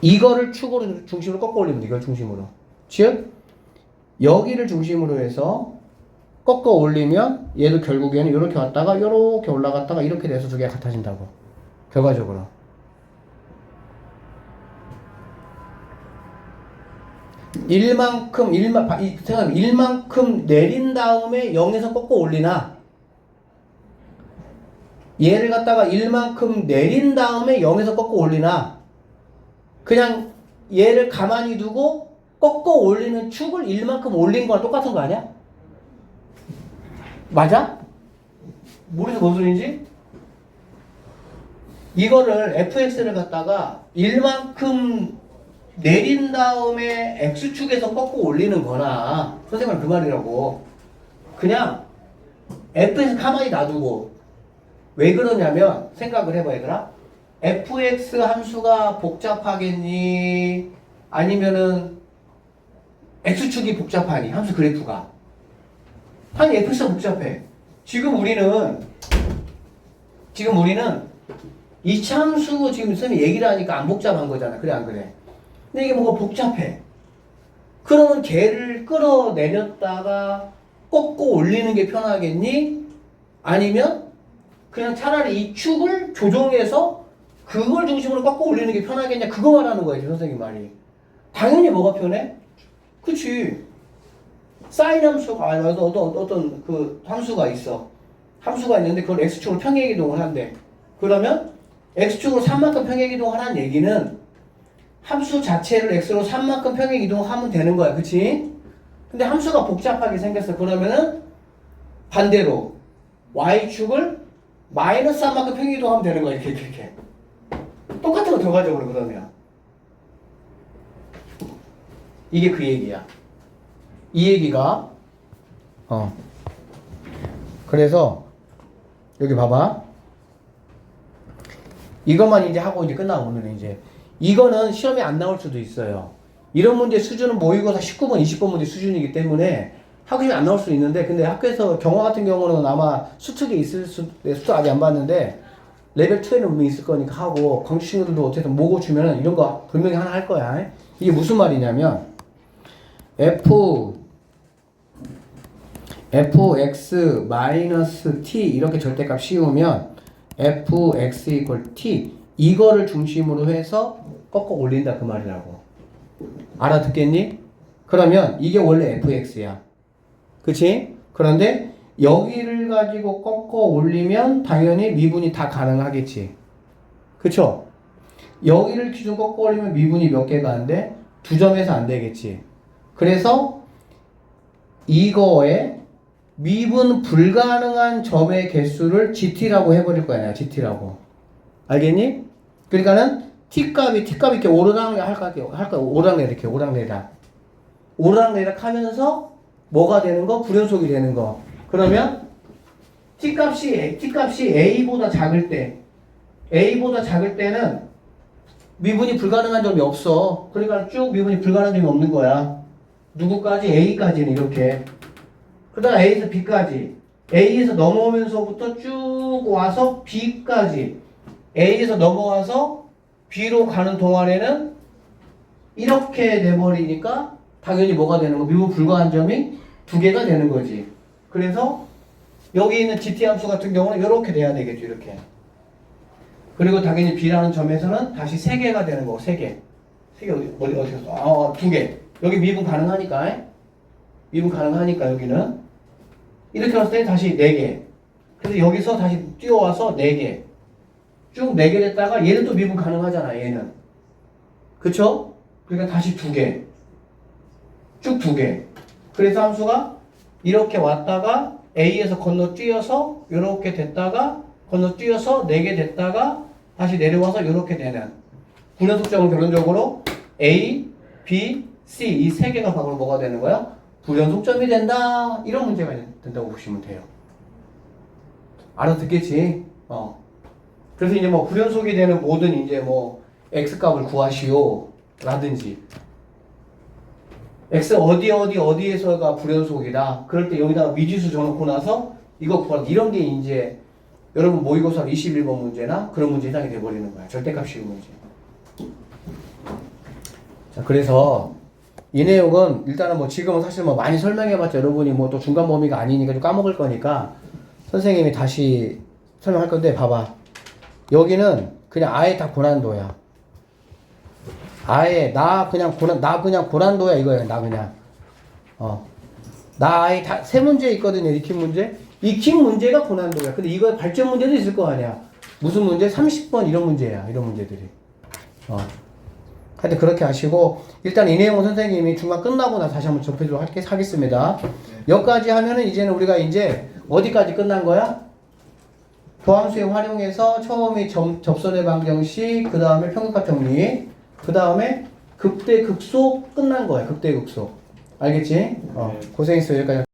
이거를 축으로 중심으로 꺾어 올리면 돼. 이걸 중심으로. 즉 여기를 중심으로 해서 꺾어 올리면 얘도 결국에는 이렇게 왔다가 이렇게 올라갔다가 이렇게 돼서 두 개가 같아진다고. 결과적으로. 생각하면 1만큼 내린 다음에 0에서 꺾어 올리나 얘를 갖다가 1만큼 내린 다음에 0에서 꺾어 올리나 그냥 얘를 가만히 두고 꺾어 올리는 축을 1만큼 올린 거랑 똑같은 거 아니야? 맞아? 모르겠어 뭔 소리인지? 이거를 fx를 갖다가 1만큼 내린 다음에 x축에서 꺾어 올리는 거나 선생님은 그 말이라고 그냥 fx 가만히 놔두고 왜 그러냐면 생각을 해봐 얘들아 fx 함수가 복잡하겠니 아니면은 x축이 복잡하니 함수 그래프가 아니 fx가 복잡해 지금 우리는 이차함수 지금 선생님이 얘기를 하니까 안 복잡한 거잖아 그래 안 그래 근데 이게 뭐가 복잡해. 그러면 걔를 끌어내렸다가 꺾고 올리는 게 편하겠니? 아니면 그냥 차라리 이 축을 조정해서 그걸 중심으로 꺾고 올리는 게 편하겠냐? 그거 말하는 거야, 선생님 말이. 당연히 뭐가 편해? 그치. 사인 함수가, 어떤 그 함수가 있어. 함수가 있는데 그걸 x축으로 평행이동을 한대. 그러면 x축으로 3만큼 평행이동을 하라는 얘기는 함수 자체를 x로 3만큼 평행 이동하면 되는 거야. 그치? 근데 함수가 복잡하게 생겼어. 그러면은 반대로 y축을 마이너스 3만큼 평행 이동하면 되는 거야. 이렇게. 똑같은 거 결과적으로 그러면. 이게 그 얘기야. 이 얘기가 그래서 여기 봐봐. 이것만 이제 하고 이제 끝나고 오늘은 이제 이거는 시험에 안 나올 수도 있어요. 이런 문제 수준은 모의고사 19번, 20번 문제 수준이기 때문에 학교에 안 나올 수 있는데 근데 학교에서 경화 같은 경우는 아마 수특에 있을 수특 아직 안 봤는데 레벨 2에는 분명히 있을 거니까 하고 광주 친구들도 어쨌든 모고 주면은 이런 거 분명히 하나 할 거야. 이게 무슨 말이냐면 fx-t 이렇게 절대값 씌우면 fx 이퀄 t 이거를 중심으로 해서 꺾어 올린다 그 말이라고. 알아듣겠니? 그러면 이게 원래 fx야. 그치? 그런데 여기를 가지고 꺾어 올리면 당연히 미분이 다 가능하겠지. 그쵸? 여기를 기준 꺾어 올리면 미분이 몇 개가 안 돼? 2점에서 안 되겠지. 그래서 이거에 미분 불가능한 점의 개수를 gt라고 해버릴 거야. 내가 gt라고. 알겠니? 그러니까는 t값이 이렇게 오르락내락 할 거야. 오르락내락 하면서 뭐가 되는 거? 불연속이 되는 거. 그러면 t값이 a보다 작을 때는 미분이 불가능한 점이 없어. 그러니까 쭉 미분이 불가능한 점이 없는 거야. 누구까지? a까지는 이렇게. 그다음 a에서 b까지. a에서 넘어오면서부터 쭉 와서 b까지. A에서 넘어와서 B로 가는 동안에는 이렇게 돼버리니까 당연히 뭐가 되는 거? 미분 불가한 점이 2개가 되는 거지. 그래서 여기 있는 GT 함수 같은 경우는 이렇게 돼야 되겠죠. 이렇게. 그리고 당연히 B라는 점에서는 다시 3개가 되는 거고 3개. 3개 어디 갔어? 2개. 여기 미분 가능하니까. 여기는. 이렇게 왔을 때 다시 4개. 그래서 여기서 다시 뛰어와서 4개. 쭉 4개 됐다가 얘는 또 미분 가능하잖아. 얘는. 그쵸? 그러니까 다시 2개. 쭉 2개. 그래서 함수가 이렇게 왔다가 A에서 건너뛰어서 이렇게 됐다가 건너뛰어서 4개 됐다가 다시 내려와서 이렇게 되는 불연속점은 결론적으로 A, B, C 이 3개가 바로 뭐가 되는 거야? 불연속점이 된다. 이런 문제가 된다고 보시면 돼요. 알아듣겠지? 그래서 이제 뭐 불연속이 되는 모든 이제 뭐 X값을 구하시오 라든지 X 어디에서가 불연속이다. 그럴 때 여기다가 미지수 줘놓고 나서 이거 구하라. 이런 게 이제 여러분 모의고사 21번 문제나 그런 문제 해당이 돼버리는 거야. 절대값식 문제. 자, 그래서 이 내용은 일단은 뭐 지금은 사실 뭐 많이 설명해봤자 여러분이 뭐 또 중간 범위가 아니니까 좀 까먹을 거니까 선생님이 다시 설명할 건데 봐봐. 여기는 그냥 아예 다 고난도야. 아예 나 그냥 고난도야 이거야. 나 그냥 나 아예 다 세 문제 있거든요. 익힌 문제. 익힌 문제가 고난도야. 근데 이거 발전 문제도 있을 거 아니야. 무슨 문제? 30번 이런 문제야. 이런 문제들이. 하여튼 그렇게 하시고 일단 이 내용은 선생님이 중간 끝나고 나서 다시 한번 접해도록 하겠습니다. 여기까지 하면은 이제는 우리가 이제 어디까지 끝난 거야? 도함수의 활용해서 처음이 접선의 방정식, 그 다음에 평균값 정리, 그 다음에 극대 극소 끝난 거야. 극대 극소. 알겠지? 고생했어요. 여기까지.